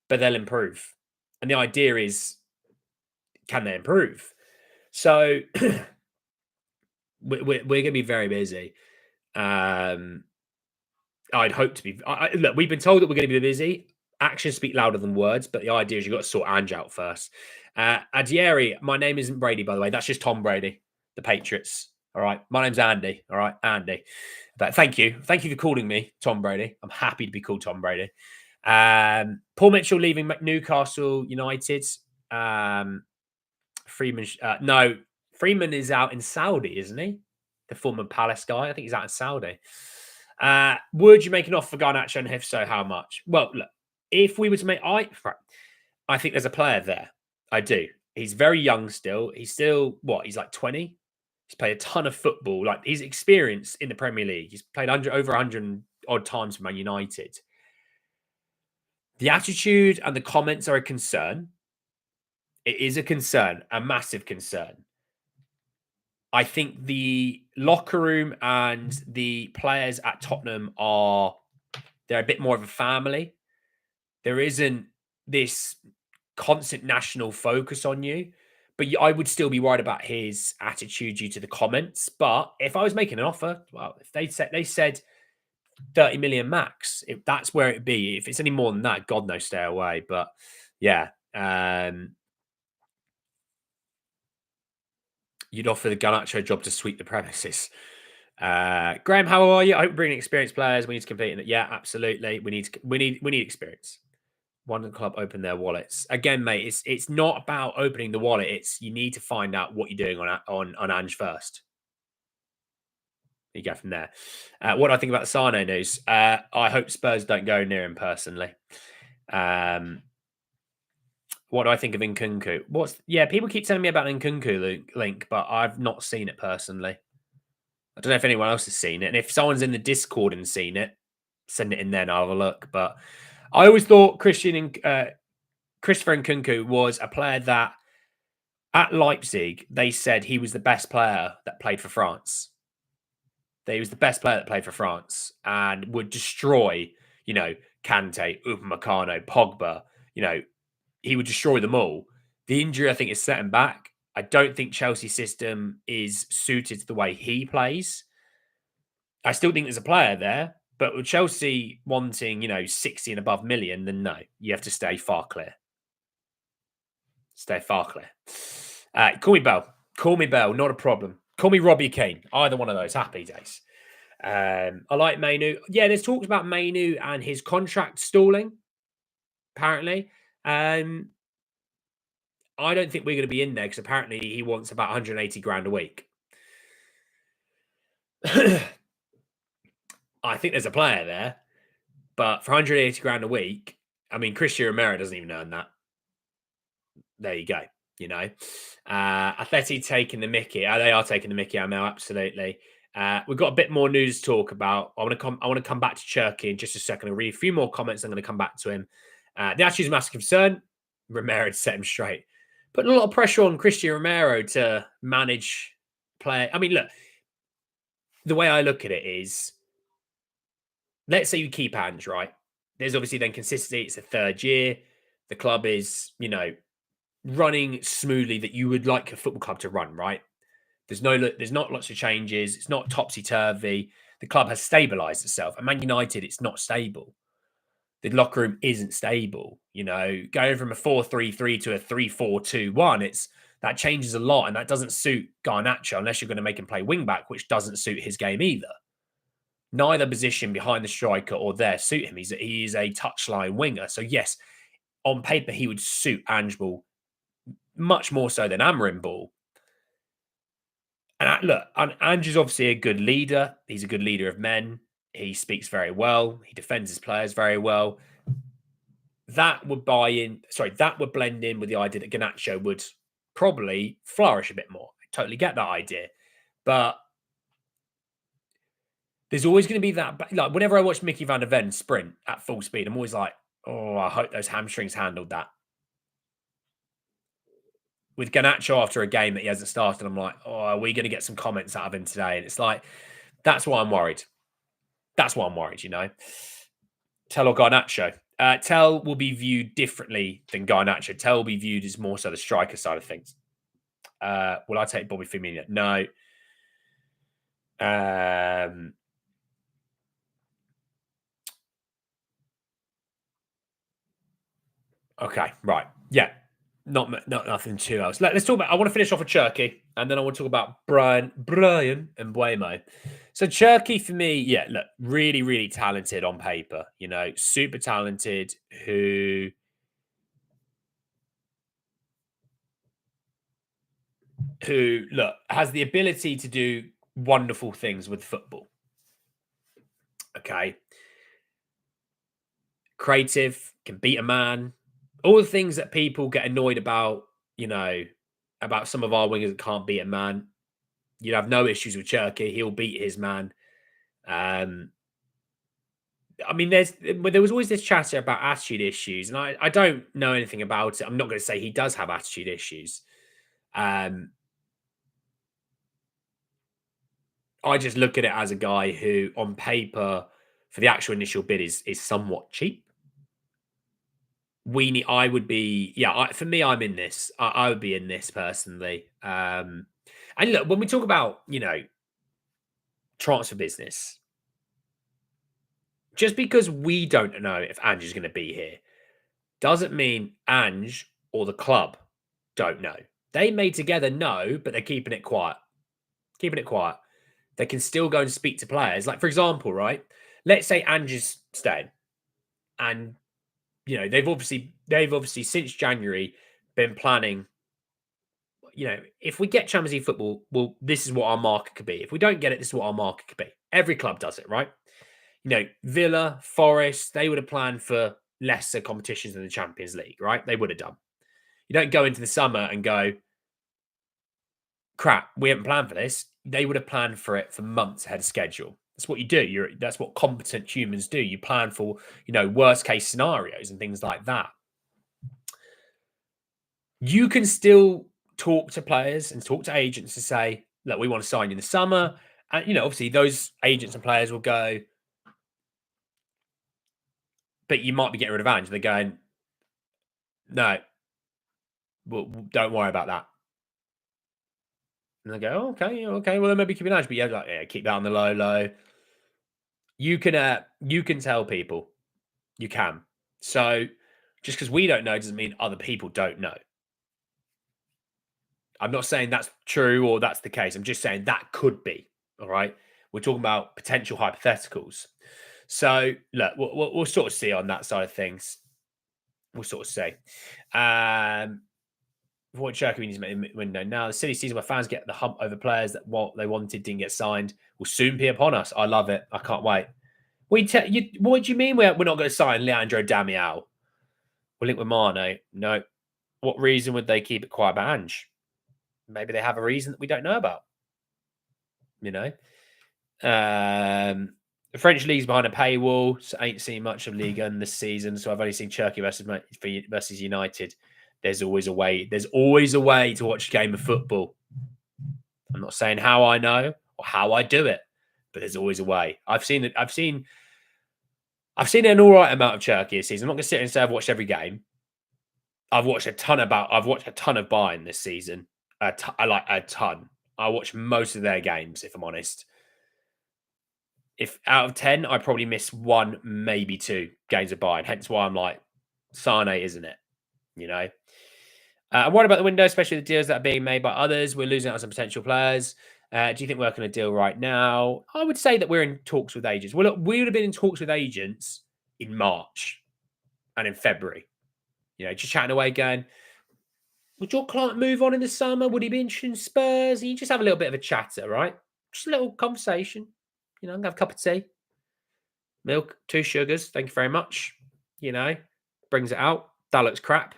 but they'll improve. And the idea is, can they improve? So we're going to be very busy. I'd hope to be. Look, we've been told that we're going to be busy. Actions speak louder than words, but the idea is you've got to sort Ange out first. Adieri, my name isn't Brady, by the way. That's just Tom Brady, the Patriots. All right. My name's Andy. All right. Andy. But thank you. Thank you for calling me Tom Brady. I'm happy to be called Tom Brady. Paul Mitchell leaving Newcastle United. Freeman. No, Freeman is out in Saudi, isn't he? The former Palace guy. I think he's out in Saudi. Would you make an offer for Garnacho, and if so, how much? Well, look, if we were to make, I think there's a player there. I do. He's very young still. He's still, he's like 20. He's played a ton of football. Like, he's experienced in the Premier League. He's played over 100 odd times for Man United. The attitude and the comments are a concern. It is a concern, a massive concern. I think the locker room and the players at Tottenham they're a bit more of a family. There isn't this constant national focus on you, but I would still be worried about his attitude due to the comments. But if I was making an offer, well, if they said 30 million max, if that's where it'd be. If it's any more than that, God knows, stay away. But yeah, you'd offer the Garnacho job to sweep the premises. Graham, how are you? I hope we're bringing experienced players. We need to compete in it. Yeah, absolutely. We need experience. One club open their wallets again, mate. It's not about opening the wallet. It's you need to find out what you're doing on Ange first. You go from there. What do I think about the Sane news? I hope Spurs don't go near him personally. What do I think of Nkunku? People keep telling me about Nkunku link, but I've not seen it personally. I don't know if anyone else has seen it. And if someone's in the Discord and seen it, send it in there and I'll have a look. But I always thought Christopher Nkunku was a player that at Leipzig, they said he was the best player that played for France. He was the best player that played for France and would destroy, Kante, Upamecano, Pogba, he would destroy them all. The injury, I think, is set him back. I don't think Chelsea's system is suited to the way he plays. I still think there's a player there, but with Chelsea wanting, 60 and above million, then no, you have to stay far clear. Stay far clear. Call me Bell. Call me Bell, not a problem. Call me Robbie Keane. Either one of those. Happy days. I like Mainu. Yeah, there's talks about Mainu and his contract stalling, apparently. I don't think we're going to be in there because apparently he wants about 180 grand a week. I think there's a player there, But for 180 grand a week, I mean, Cristian Romero doesn't even earn that. There you go. You know, Atleti taking the mickey. They are taking the mickey. I know, absolutely. We've got a bit more news to talk about. I want to come back to Cherki in just a second. I'll read a few more comments. I'm going to come back to him. The attitude is a massive concern. Romero to set him straight. Putting a lot of pressure on Cristian Romero to manage play. I mean, look, the way I look at it is, let's say you keep Ange, right? There's obviously then consistency. It's a third year. The club is, running smoothly that you would like a football club to run, right? There's not lots of changes. It's not topsy turvy. The club has stabilized itself. And Man United, it's not stable. The locker room isn't stable. Going from a 4-3-3 to a 3-4-2-1, that changes a lot, and that doesn't suit Garnacho unless you're going to make him play wing back, which doesn't suit his game either. Neither position behind the striker or there suit him. He is a touchline winger. So yes, on paper he would suit Ange Ball much more so than Amarim Ball. And look, Ange is obviously a good leader. He's a good leader of men. He speaks very well. He defends his players very well. That would blend in with the idea that Garnacho would probably flourish a bit more. I totally get that idea. But there's always going to be that, like whenever I watch Mickey van der Ven sprint at full speed, I'm always like, oh, I hope those hamstrings handled that. With Garnacho after a game that he hasn't started, I'm like, oh, are we going to get some comments out of him today? And it's like, that's why I'm worried. That's why I'm worried, Tell or Garnacho. Tell will be viewed differently than Garnacho. Tell will be viewed as more so the striker side of things. Will I take Bobby Firmino? No. Okay, right. Yeah. Not nothing too else. Let's talk about. I want to finish off with Cherki, and then I want to talk about Brian and Mbuemo. So Cherki for me, yeah, look, really, really talented on paper. Super talented. Who look has the ability to do wonderful things with football. Okay, creative, can beat a man. All the things that people get annoyed about, about some of our wingers that can't beat a man. You'd have no issues with Cherki. He'll beat his man. I mean, there was always this chatter about attitude issues, and I don't know anything about it. I'm not going to say he does have attitude issues. I just look at it as a guy who, on paper, for the actual initial bid, is somewhat cheap. I would be, for me, I'm in this. I would be in this personally. And look, when we talk about, transfer business, just because we don't know if Ange is going to be here doesn't mean Ange or the club don't know. They may together know, but they're keeping it quiet. Keeping it quiet. They can still go and speak to players. Like, for example, right? Let's say Ange is staying, and they've obviously since January been planning. If we get Champions League football, well, this is what our market could be. If we don't get it, this is what our market could be. Every club does it, right? Villa, Forest, they would have planned for lesser competitions than the Champions League, right? They would have done. You don't go into the summer and go, crap, we haven't planned for this. They would have planned for it for months ahead of schedule. That's what you do. That's what competent humans do. You plan for, worst case scenarios and things like that. You can still talk to players and talk to agents to say, look, we want to sign you in the summer. And, obviously those agents and players will go, but you might be getting rid of Ange. They're going, no, well, don't worry about that. And they go, okay, well, then maybe keep an Ange. But yeah, keep that on the low. You can tell people. You can. So just because we don't know doesn't mean other people don't know. I'm not saying that's true or that's the case. I'm just saying that could be. All right. We're talking about potential hypotheticals. So look, we'll sort of see on that side of things. We'll sort of see. What Cherki needs to make the window now. The silly season where fans get the hump over players that what they wanted didn't get signed will soon be upon us. I love it. I can't wait. What do you mean we're not going to sign Leandro Damiao? We'll link with Mane. No. What reason would they keep it quiet about Ange? Maybe they have a reason that we don't know about. You know? The French league's behind a paywall, so I ain't seen much of Ligue 1 this season. So I've only seen Cherki versus United. There's always a way. There's always a way to watch a game of football. I'm not saying how I know or how I do it, but there's always a way. I've seen it. I've seen an all right amount of Cherki this season. I'm not going to sit here and say I've watched every game. I've watched a ton of Bayern this season. I like a ton. I watch most of their games, if I'm honest. If out of 10, I probably miss 1, maybe 2 games of Bayern. Hence why I'm like, Sane, isn't it? You know? I'm worried about the window, especially the deals that are being made by others. We're losing out on some potential players. Do you think we're working a deal right now? I would say that we're in talks with agents. Well, look, we would have been in talks with agents in March and in February. You know, just chatting away, going, would your client move on in the summer? Would he be interested in Spurs? And you just have a little bit of a chatter, right? Just a little conversation. You know, have a cup of tea. Milk, 2 sugars. Thank you very much. You know, brings it out. That looks crap.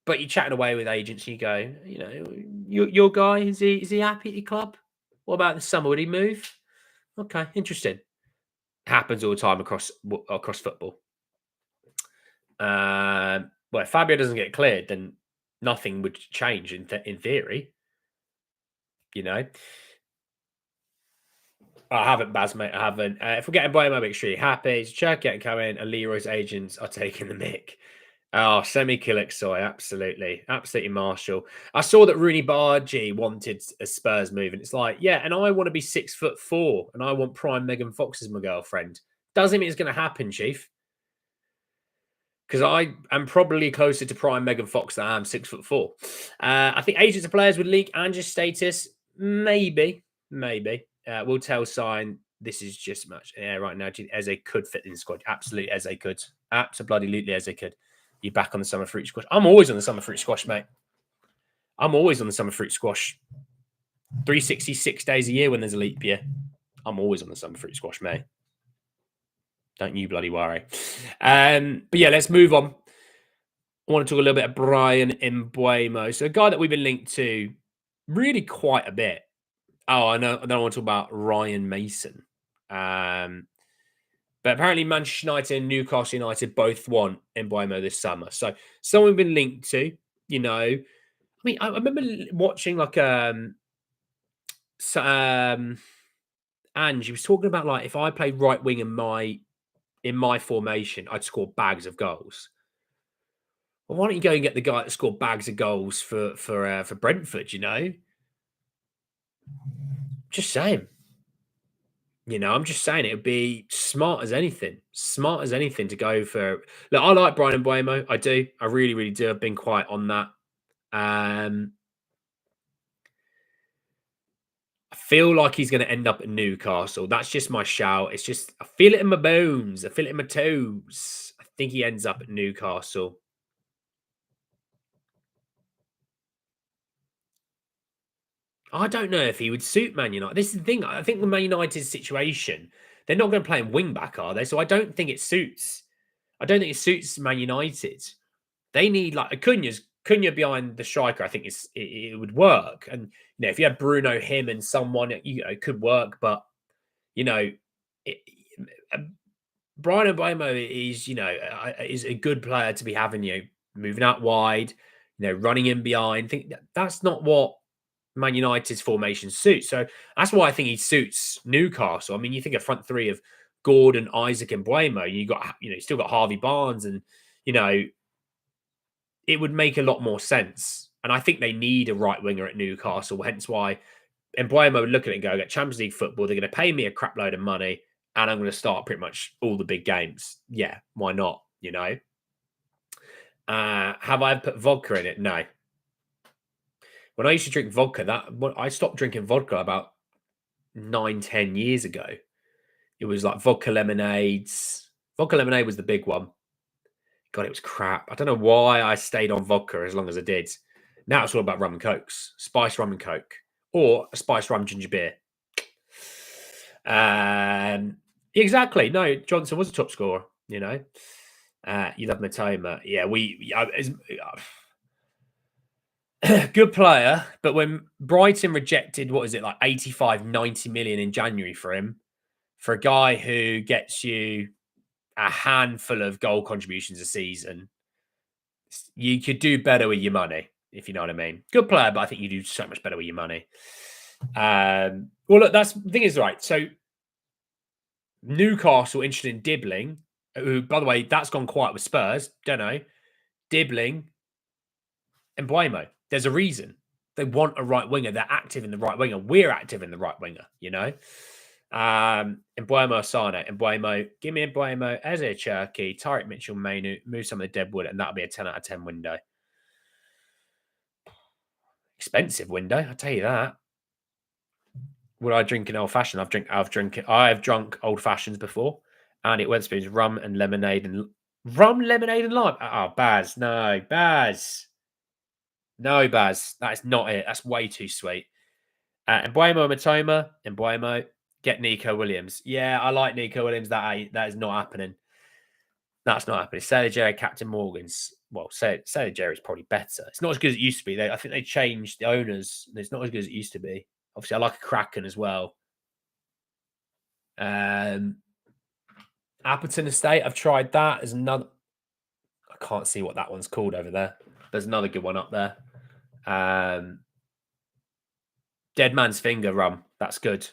But you're chatting away with agents. And you go, you know, your guy, is he happy at your club? What about the summer? Would he move? Okay, interesting. Happens all the time across football. Well, if Fabio doesn't get cleared, then nothing would change in theory. You know, I haven't, Baz, mate. I haven't. If we're getting Mbuemo, I'm extremely happy. Cherki getting coming, and Leroy's agents are taking the mick. Oh, semi-Kilixoy, absolutely. Absolutely Marshall. I saw that Rooney Bargy wanted a Spurs move, and it's like, yeah, and I want to be 6'4", and I want prime Megan Fox as my girlfriend. Doesn't mean it's going to happen, Chief. Because I am probably closer to prime Megan Fox than I am 6'4". I think agents and players would leak Ange's status. Maybe. We'll tell Sign this is just much. Yeah, right now, Eze could fit in the squad. Absolutely, Eze could. Absolutely, Eze could. You're back on the summer fruit squash. I'm always on the summer fruit squash, mate. I'm always on the summer fruit squash. 366 days a year when there's a leap year. I'm always on the summer fruit squash, mate. Don't you bloody worry. But yeah, let's move on. I want to talk a little bit of Rayan Mbuemo. So a guy that we've been linked to really quite a bit. Oh, I know. I don't want to talk about Ryan Mason. But apparently Manchester United and Newcastle United both want Mbuemo this summer. So someone we've been linked to, you know. I mean, I remember watching like Ange, he was talking about like if I played right wing in my formation, I'd score bags of goals. Well, why don't you go and get the guy that scored bags of goals for Brentford, you know? Just saying. You know, I'm just saying it would be smart as anything to go for. Look, I like Brian Mbuemo. I do. I really, really do. I've been quite on that. I feel like he's going to end up at Newcastle. That's just my shout. It's just, I feel it in my bones. I feel it in my toes. I think he ends up at Newcastle. I don't know if he would suit Man United. This is the thing. I think the Man United situation, they're not going to play him wing back, are they? So I don't think it suits. I don't think it suits Man United. They need like Cunha behind the striker. I think it would work. And you know, if you had Bruno, him, and someone, you know, it could work. But you know, Brian Mbuemo is is a good player to be having. You know, moving out wide, you know, running in behind. I think that's not what Man United's formation suits. So that's why I think he suits Newcastle. I mean, you think a front three of Gordon, Isaac, and Mbuemo. You got, you know, you still got Harvey Barnes, and you know, it would make a lot more sense. And I think they need a right winger at Newcastle. Hence why Mbuemo would look at it and go, I get Champions League football. They're going to pay me a crap load of money, and I'm going to start pretty much all the big games. Yeah, why not? You know. Have I put vodka in it? No. When I used to drink vodka, I stopped drinking vodka about 9-10 years ago. It was like vodka lemonades. Vodka lemonade was the big one. God, it was crap. I don't know why I stayed on vodka as long as I did. Now it's all about rum and cokes, spice rum and coke, or a spice rum ginger beer. Exactly. No, Johnson was a top scorer, You love Matoma. Yeah, good player, but when Brighton rejected, what is it, like 85, 90 million in January for him, for a guy who gets you a handful of goal contributions a season, you could do better with your money, if you know what I mean. Good player, but I think you do so much better with your money. Well, look, that's the thing is, right. So Newcastle interested in Dibbling, who, by the way, that's gone quiet with Spurs. Don't know. Dibbling and Mbuemo. There's a reason. They want a right winger. They're active in the right winger. We're active in the right winger. Mbuemo, Sane, Mbuemo, give me Mbuemo, Rayan Cherki, Tyrick Mitchell, Mainu, move some of the deadwood, and that'll be a 10 out of 10 window. Expensive window, I'll tell you that. Would I drink an old fashioned? I've drunk old fashions before, and it Wetherspoons rum and lemonade and lime. Oh, Baz, no, Baz. No, Baz, that is not it. That's way too sweet. Mbuemo Matoma, Mbuemo, get Nico Williams. Yeah, I like Nico Williams. That is not happening. That's not happening. Sailor Jerry, Captain Morgan's. Well, Sailor Jerry's probably better. It's not as good as it used to be. I think they changed the owners. It's not as good as it used to be. Obviously, I like a Kraken as well. Appleton Estate, I've tried that. There's another. I can't see what that one's called over there. There's another good one up there. Dead Man's Finger rum. That's good.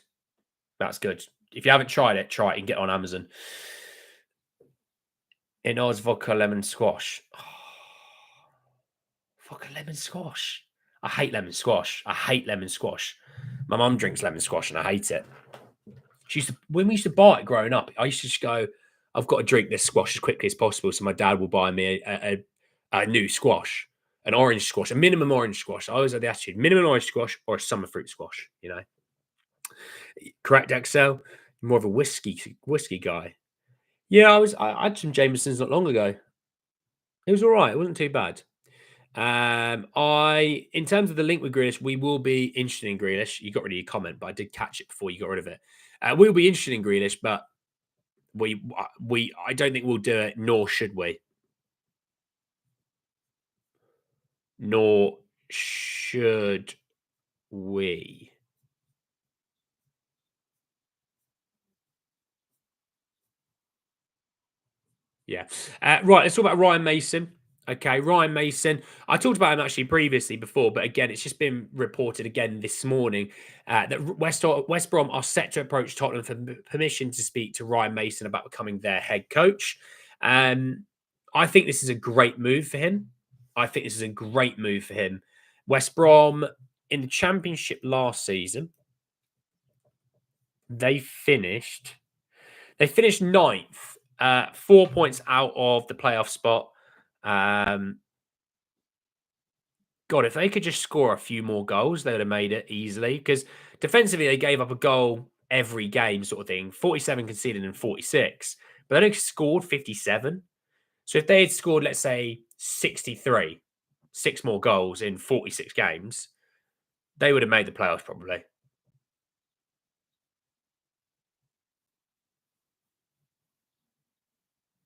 That's good. If you haven't tried it, try it and get on Amazon. In Oz vodka lemon squash. Oh, vodka lemon squash. I hate lemon squash. My mum drinks lemon squash and I hate it. When we used to buy it growing up, I used to just go, I've got to drink this squash as quickly as possible. So my dad will buy me a new squash, an orange squash, a minimum orange squash. I always had the attitude, minimum orange squash or a summer fruit squash, Correct, Excel? More of a whiskey guy. Yeah, I had some Jamesons not long ago. It was all right. It wasn't too bad. In terms of the link with Grealish, we will be interested in Grealish. You got rid of your comment, but I did catch it before you got rid of it. We'll be interested in Grealish, but I don't think we'll do it, nor should we. Nor should we. Yeah. Right, let's talk about Ryan Mason. Okay, Ryan Mason. I talked about him actually previously before, but again, it's just been reported again this morning that West Brom are set to approach Tottenham for permission to speak to Ryan Mason about becoming their head coach. I think this is a great move for him. West Brom in the Championship last season, they finished ninth, 4 points out of the playoff spot. God, if they could just score a few more goals, they would have made it easily. Because defensively, they gave up a goal every game, sort of thing. 47 conceded in 46, but they only scored 57. So if they had scored, let's say, 63, 6 more goals in 46 games, they would have made the playoffs probably.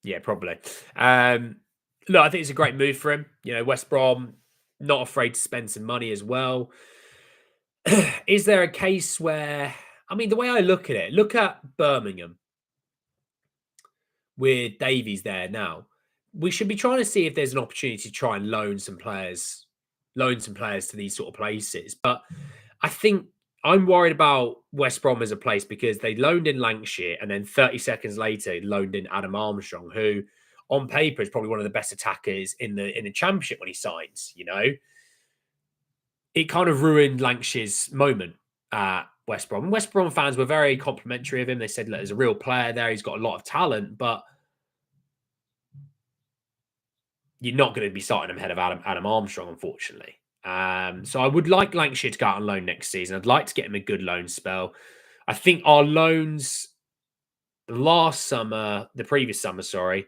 Yeah, probably. Look, I think it's a great move for him. West Brom, not afraid to spend some money as well. Is there a case where, I mean, the way I look at it, look at Birmingham with Davies there now. We should be trying to see if there's an opportunity to try and loan some players to these sort of places. But I think I'm worried about West Brom as a place because they loaned in Lancashire and then 30 seconds later loaned in Adam Armstrong, who on paper is probably one of the best attackers in the championship when he signs. It kind of ruined Lancashire's moment at West Brom. And West Brom fans were very complimentary of him. They said, look, there's a real player there. He's got a lot of talent, but you're not going to be starting him ahead of Adam Armstrong, unfortunately. So I would like Lancashire to go out on loan next season. I'd like to get him a good loan spell. I think our loans the previous summer, sorry,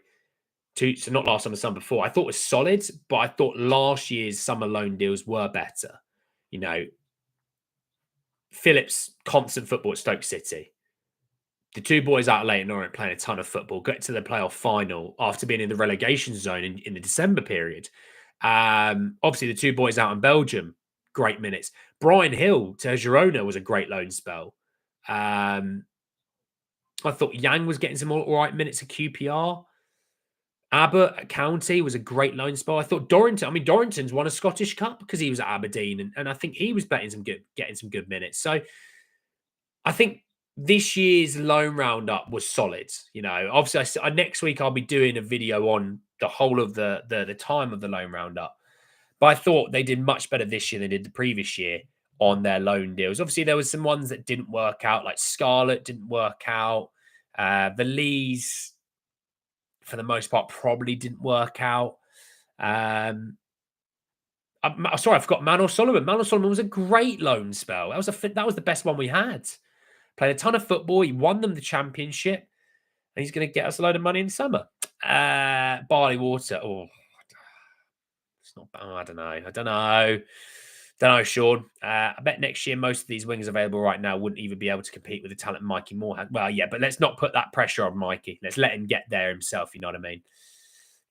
so not last summer, summer before, I thought was solid, but I thought last year's summer loan deals were better. Phillips, constant football at Stoke City. The two boys out of Leyton Orient playing a ton of football, get to the playoff final after being in the relegation zone in the December period. Obviously, the two boys out in Belgium, great minutes. Brian Hill to Girona was a great loan spell. I thought Yang was getting some all right minutes at QPR. Abbott at County was a great loan spell. I thought Dorrington's won a Scottish Cup because he was at Aberdeen, and I think he was getting some good minutes. So I think this year's loan roundup was solid. You know, obviously, next week I'll be doing a video on the whole of the time of the loan roundup. But I thought they did much better this year than they did the previous year on their loan deals. Obviously, there was some ones that didn't work out, like Scarlett didn't work out. The Lees, for the most part, probably didn't work out. Sorry, I forgot Manuel Solomon. Manuel Solomon was a great loan spell. That was the best one we had. Played a ton of football. He won them the championship, and he's going to get us a load of money in summer. Barley Water. Oh, it's not bad. I don't know, Sean. I bet next year most of these wings available right now wouldn't even be able to compete with the talent Mikey Moore had. Well, yeah, but let's not put that pressure on Mikey. Let's let him get there himself. You know what I mean?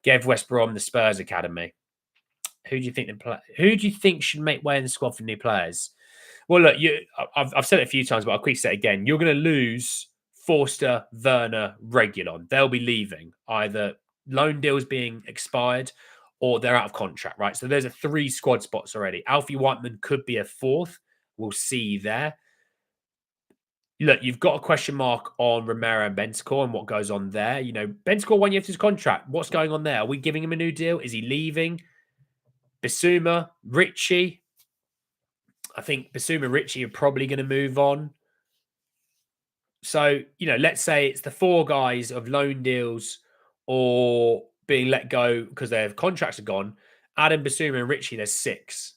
Gave West Brom the Spurs academy. Who do you think should make way in the squad for new players? Well, look, I've said it a few times, but I'll quickly say it again. You're going to lose Forster, Werner, Reguilon. They'll be leaving. Either loan deals being expired or they're out of contract, right? So there's 3 squad spots already. Alfie Whiteman could be a 4th. We'll see there. Look, you've got a question mark on Romero and Bentancur and what goes on there. You know, Bentancur 1 year after his contract. What's going on there? Are we giving him a new deal? Is he leaving? Bissouma, Ritchie. I think Bissouma and Ritchie are probably going to move on. So, you know, let's say it's the 4 guys of loan deals or being let go because their contracts are gone. Adam, Bissouma and Ritchie, there's 6.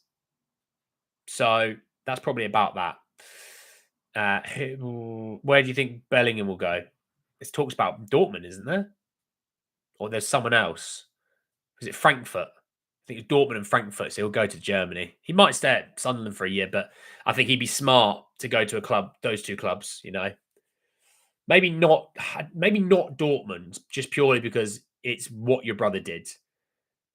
So that's probably about that. Where do you think Bellingham will go? It talks about Dortmund, isn't there? Or there's someone else. Is it Frankfurt? I think it's Dortmund and Frankfurt, so he'll go to Germany. He might stay at Sunderland for a year, but I think he'd be smart to go to a club, those 2 clubs, you know. Maybe not Dortmund, just purely because it's what your brother did.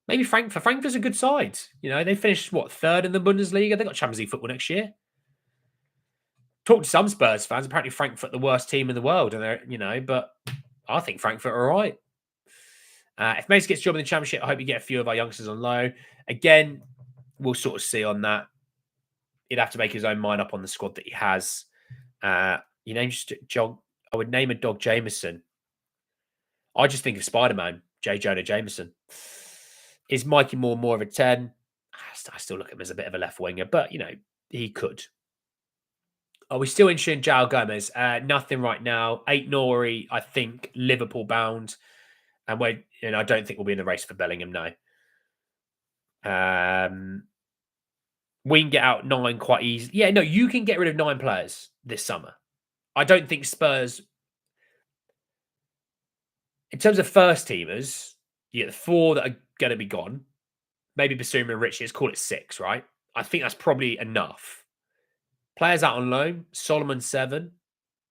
Maybe Frankfurt. Frankfurt's a good side. You know, they finished, 3rd in the Bundesliga? They got Champions League football next year. Talked to some Spurs fans. Apparently Frankfurt the worst team in the world, and they're, you know, but I think Frankfurt are all right. If Mace gets a job in the Championship, I hope you get a few of our youngsters on loan. Again, we'll sort of see on that. He'd have to make his own mind up on the squad that he has. You name John. I would name a dog Jameson. I just think of Spider-Man, J. Jonah Jameson. Is Mikey Moore more of a 10? I still look at him as a bit of a left winger, but, you know, he could. Are we still interested in João Gomez? Nothing right now. 8 Nori, I think, Liverpool bound. And I don't think we'll be in the race for Bellingham, no. We can get out 9 quite easily. Yeah, no, you can get rid of 9 players this summer. I don't think Spurs, in terms of first teamers, you get the 4 that are going to be gone. Maybe Bissouma and Ritchie, let's call it 6, right? I think that's probably enough. Players out on loan, Solomon 7.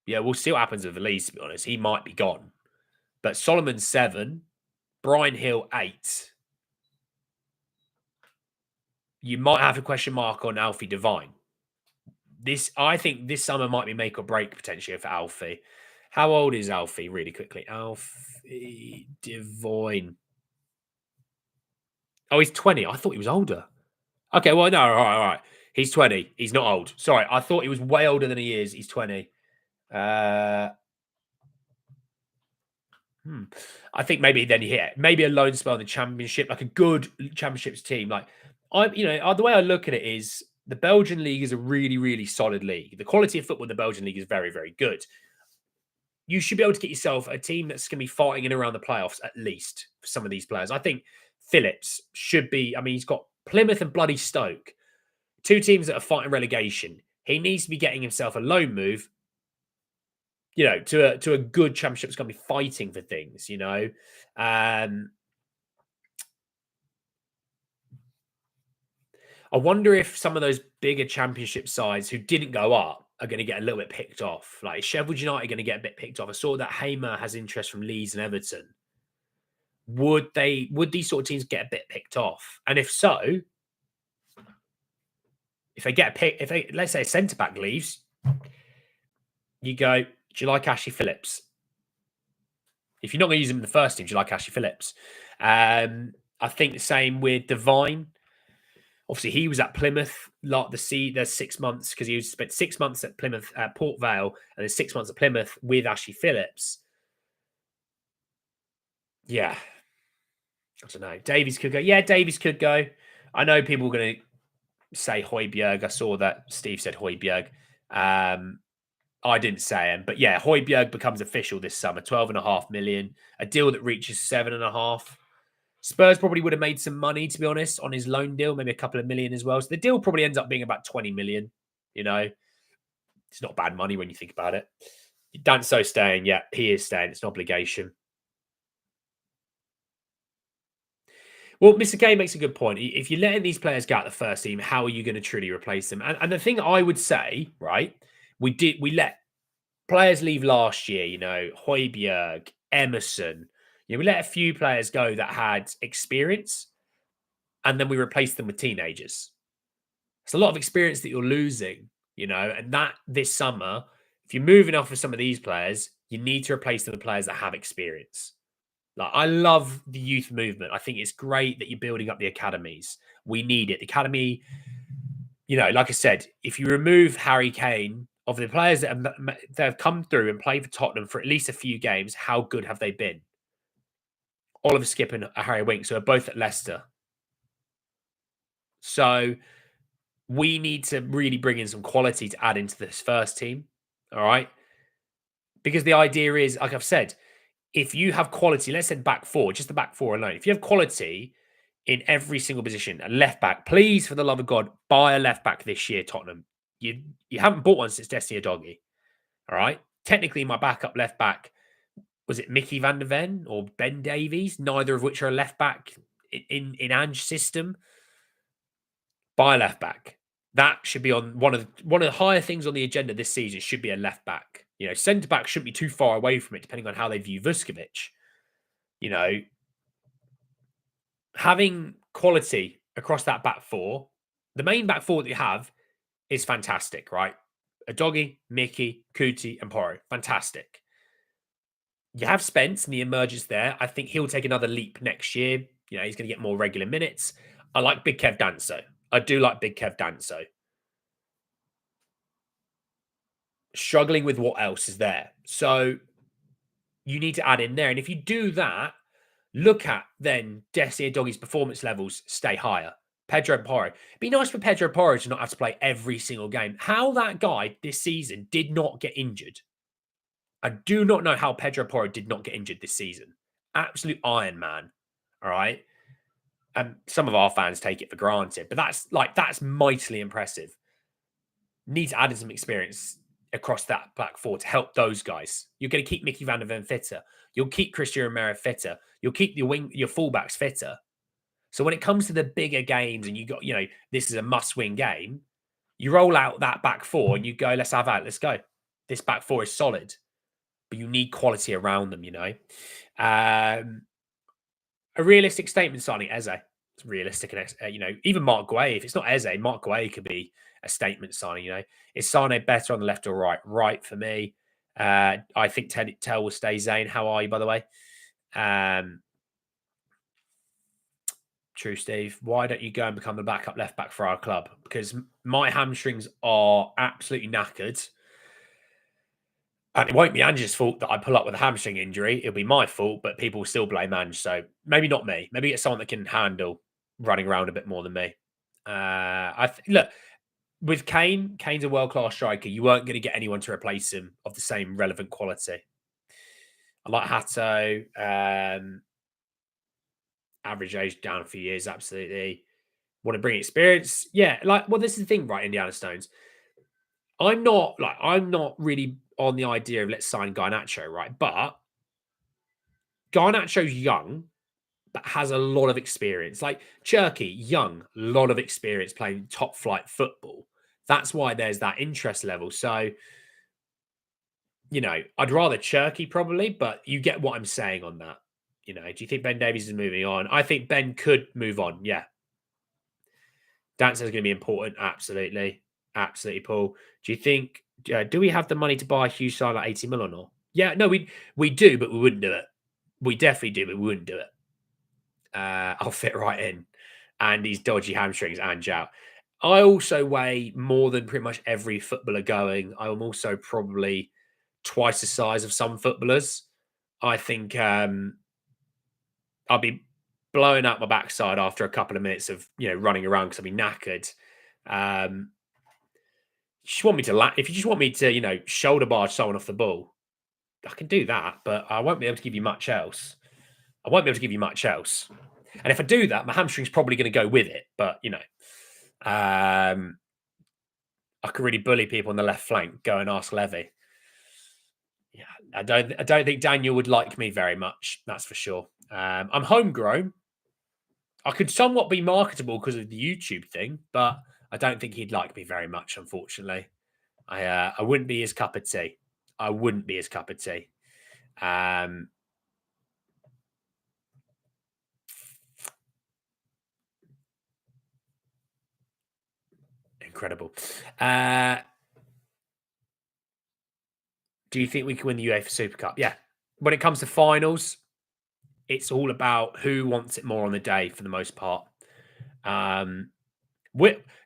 Yeah, we'll see what happens with Elise, to be honest. He might be gone. But Solomon 7, Brian Hill 8. You might have a question mark on Alfie Devine. I think this summer might be make or break potentially for Alfie. How old is Alfie, really quickly? Alfie Devine. Oh, he's 20. I thought he was older. Okay, well, no, all right. He's 20. He's not old. Sorry, I thought he was way older than he is. He's 20. I think maybe then maybe a loan spell in the Championship, like a good Championships team. Like the way I look at it is the Belgian league is a really, really solid league. The quality of football in the Belgian league is very, very good. You should be able to get yourself a team that's going to be fighting in around the playoffs at least for some of these players. I think Phillips should be. I mean, he's got Plymouth and bloody Stoke, 2 teams that are fighting relegation. He needs to be getting himself a loan move, you know, to a good Championship that's going to be fighting for things, you know. I wonder if some of those bigger Championship sides who didn't go up are going to get a little bit picked off. Like, Sheffield United are going to get a bit picked off. I saw that Hamer has interest from Leeds and Everton. Would these sort of teams get a bit picked off? And if so, if they get a pick, let's say a centre back leaves, you go, do you like Ashley Phillips? If you're not going to use him in the first team, do you like Ashley Phillips? I think the same with Devine. Obviously, he was at Plymouth, there's 6 months because he spent 6 months at Plymouth, at Port Vale, and then 6 months at Plymouth with Ashley Phillips. Yeah. I don't know. Davies could go. Yeah, Davies could go. I know people are going to say Højbjerg. I saw that Steve said Højbjerg. I didn't say him, but yeah, Højbjerg becomes official this summer. 12.5 million, a deal that reaches 7.5. Spurs probably would have made some money, to be honest, on his loan deal, maybe a couple of million as well. So the deal probably ends up being about 20 million. You know, it's not bad money when you think about it. Danso staying, yeah, he is staying. It's an obligation. Well, Mr. K makes a good point. If you're letting these players go out the first team, how are you going to truly replace them? And the thing I would say, right, we let players leave last year, you know, Højbjerg, Emerson. You know, we let a few players go that had experience, and then we replaced them with teenagers. It's a lot of experience that you're losing, you know, and that this summer, if you're moving off of some of these players, you need to replace them with players that have experience. Like, I love the youth movement. I think it's great that you're building up the academies. We need it. The academy, you know, like I said, if you remove Harry Kane, of the players that have come through and played for Tottenham for at least a few games, how good have they been? Oliver Skipp and Harry Winks, who are both at Leicester. So we need to really bring in some quality to add into this first team. All right. Because the idea is, like I've said, if you have quality, let's say back four, just the back four alone, if you have quality in every single position, a left back, please, for the love of God, buy a left back this year, Tottenham. You haven't bought one since Destiny Udogie. All right. Technically, my backup left back, was it Mickey van der Ven or Ben Davies? Neither of which are a left back in Ange system. Buy a left back. That should be on one of the higher things on the agenda this season. Should be a left back. You know, centre back shouldn't be too far away from it, depending on how they view Vuskovic. You know, having quality across that back four, the main back four that you have is fantastic, right? Udogie, Mickey, Kuti, and Porro. Fantastic. You have Spence and the emergence there. I think he'll take another leap next year. You know, he's going to get more regular minutes. I like Big Kev Danso. I do like Big Kev Danso. Struggling with what else is there. So you need to add in there. And if you do that, look at then Desi Udogie's performance levels stay higher. Pedro Porro. It'd be nice for Pedro Porro to not have to play every single game. How that guy this season did not get injured. I do not know how Pedro Porro did not get injured this season. Absolute Iron Man. All right. And some of our fans take it for granted, but that's mightily impressive. Need to add in some experience across that back four to help those guys. You're going to keep Mickey van der Ven fitter. You'll keep Cristian Romero fitter. You'll keep your fullbacks fitter. So when it comes to the bigger games and you got, you know, this is a must-win game, you roll out that back four and you go, let's have out, let's go. This back four is solid, but you need quality around them, you know. A realistic statement signing, Eze. It's realistic, and you know, even Mark Guay. If it's not Eze, Mark Guay could be a statement signing. You know, is Sane better on the left or right? Right for me. I think Tell will stay. Zane, how are you, by the way? True, Steve. Why don't you go and become the backup left back for our club? Because my hamstrings are absolutely knackered. And it won't be Ange's fault that I pull up with a hamstring injury. It'll be my fault, but people will still blame Ange. So maybe not me. Maybe it's someone that can handle running around a bit more than me. Look, with Kane's a world-class striker. You weren't going to get anyone to replace him of the same relevant quality. I like Hato. Average age down a few years, absolutely. Want to bring experience? Yeah, this is the thing, right, Indiana Stones? I'm not really on the idea of let's sign Garnacho, right? But Garnacho's young, but has a lot of experience. Like Cherki, young, lot of experience playing top flight football. That's why there's that interest level. So, I'd rather Cherki probably, but you get what I'm saying on that. Do you think Ben Davies is moving on? I think Ben could move on. Yeah. Dancer's going to be important. Absolutely. Absolutely, Paul. Do you think, do we have the money to buy Hugh Sane at 80 mil or not? Yeah, no, we do, but we wouldn't do it. We definitely do, but we wouldn't do it. I'll fit right in. And these dodgy hamstrings, ange out. I also weigh more than pretty much every footballer going. I'm also probably twice the size of some footballers. I think I'll be blowing out my backside after a couple of minutes of running around because I'll be knackered. If you just want me to shoulder barge someone off the ball, I can do that, but I won't be able to give you much else. And if I do that, my hamstring's probably going to go with it. But I could really bully people on the left flank. Go and ask Levy. Yeah, I don't think Daniel would like me very much. That's for sure. I'm homegrown. I could somewhat be marketable because of the YouTube thing, but I don't think he'd like me very much. Unfortunately, I wouldn't be his cup of tea. Incredible. Do you think we can win the UEFA Super Cup? Yeah. When it comes to finals, it's all about who wants it more on the day for the most part.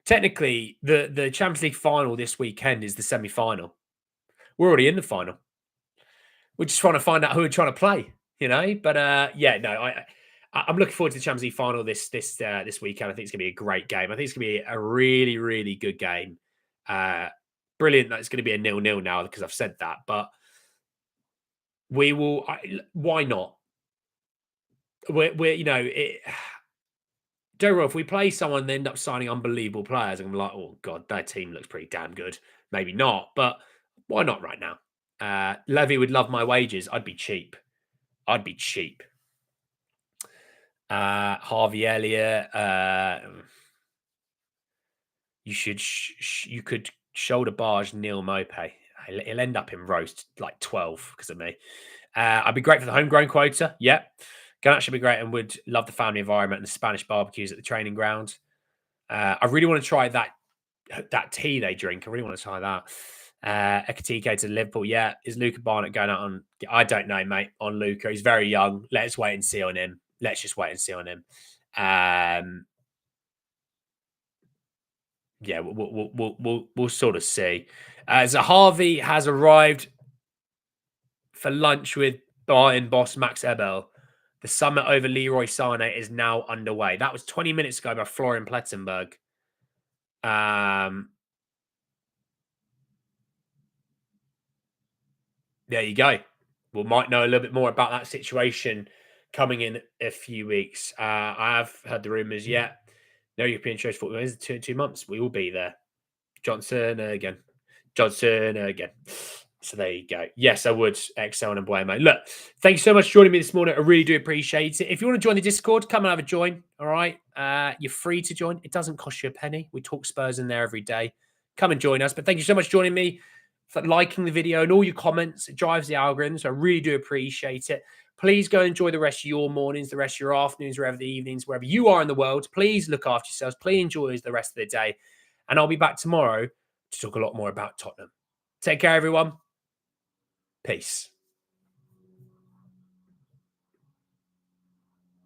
Technically, the Champions League final this weekend is the semi-final. We're already in the final. We're just trying to find out who we're trying to play, But yeah, no, I'm looking forward to the Champions League final this weekend. I think it's going to be a great game. I think it's going to be a really, really good game. Brilliant that it's going to be a 0-0 now because I've said that, but we will. Why not? Don't worry, if we play someone and end up signing unbelievable players, I'm like, oh god, their team looks pretty damn good. Maybe not, but why not right now? Levy would love my wages. I'd be cheap. Harvey Elliott. You could shoulder barge Neil Mope. He'll end up in roast like 12 because of me. I'd be great for the homegrown quota. Yep. Gannett should be great and would love the family environment and the Spanish barbecues at the training ground. I really want to try that tea they drink. I really want to try that. Ekatike to Liverpool. Yeah. Is Luca Barnett going out on? I don't know, mate, on Luca. He's very young. Let's wait and see on him. Let's just wait and see on him. Yeah, we'll sort of see. So Harvey has arrived for lunch with Bayern boss Max Ebel. The summit over Leroy Sane is now underway. That was 20 minutes ago by Florian Plettenberg. There you go. We might know a little bit more about that situation coming in a few weeks. I have heard the rumours yet. No European Choice Football is 2 months. We will be there. Johnson again. So there you go. Yes, I would excel and Mbuemo. Look, thanks so much for joining me this morning. I really do appreciate it. If you want to join the Discord, come and have a join. All right. You're free to join. It doesn't cost you a penny. We talk Spurs in there every day. Come and join us. But thank you so much for joining me, for liking the video and all your comments. It drives the algorithm. So I really do appreciate it. Please go enjoy the rest of your mornings, the rest of your afternoons, wherever the evenings, wherever you are in the world. Please look after yourselves. Please enjoy the rest of the day. And I'll be back tomorrow to talk a lot more about Tottenham. Take care, everyone. Peace.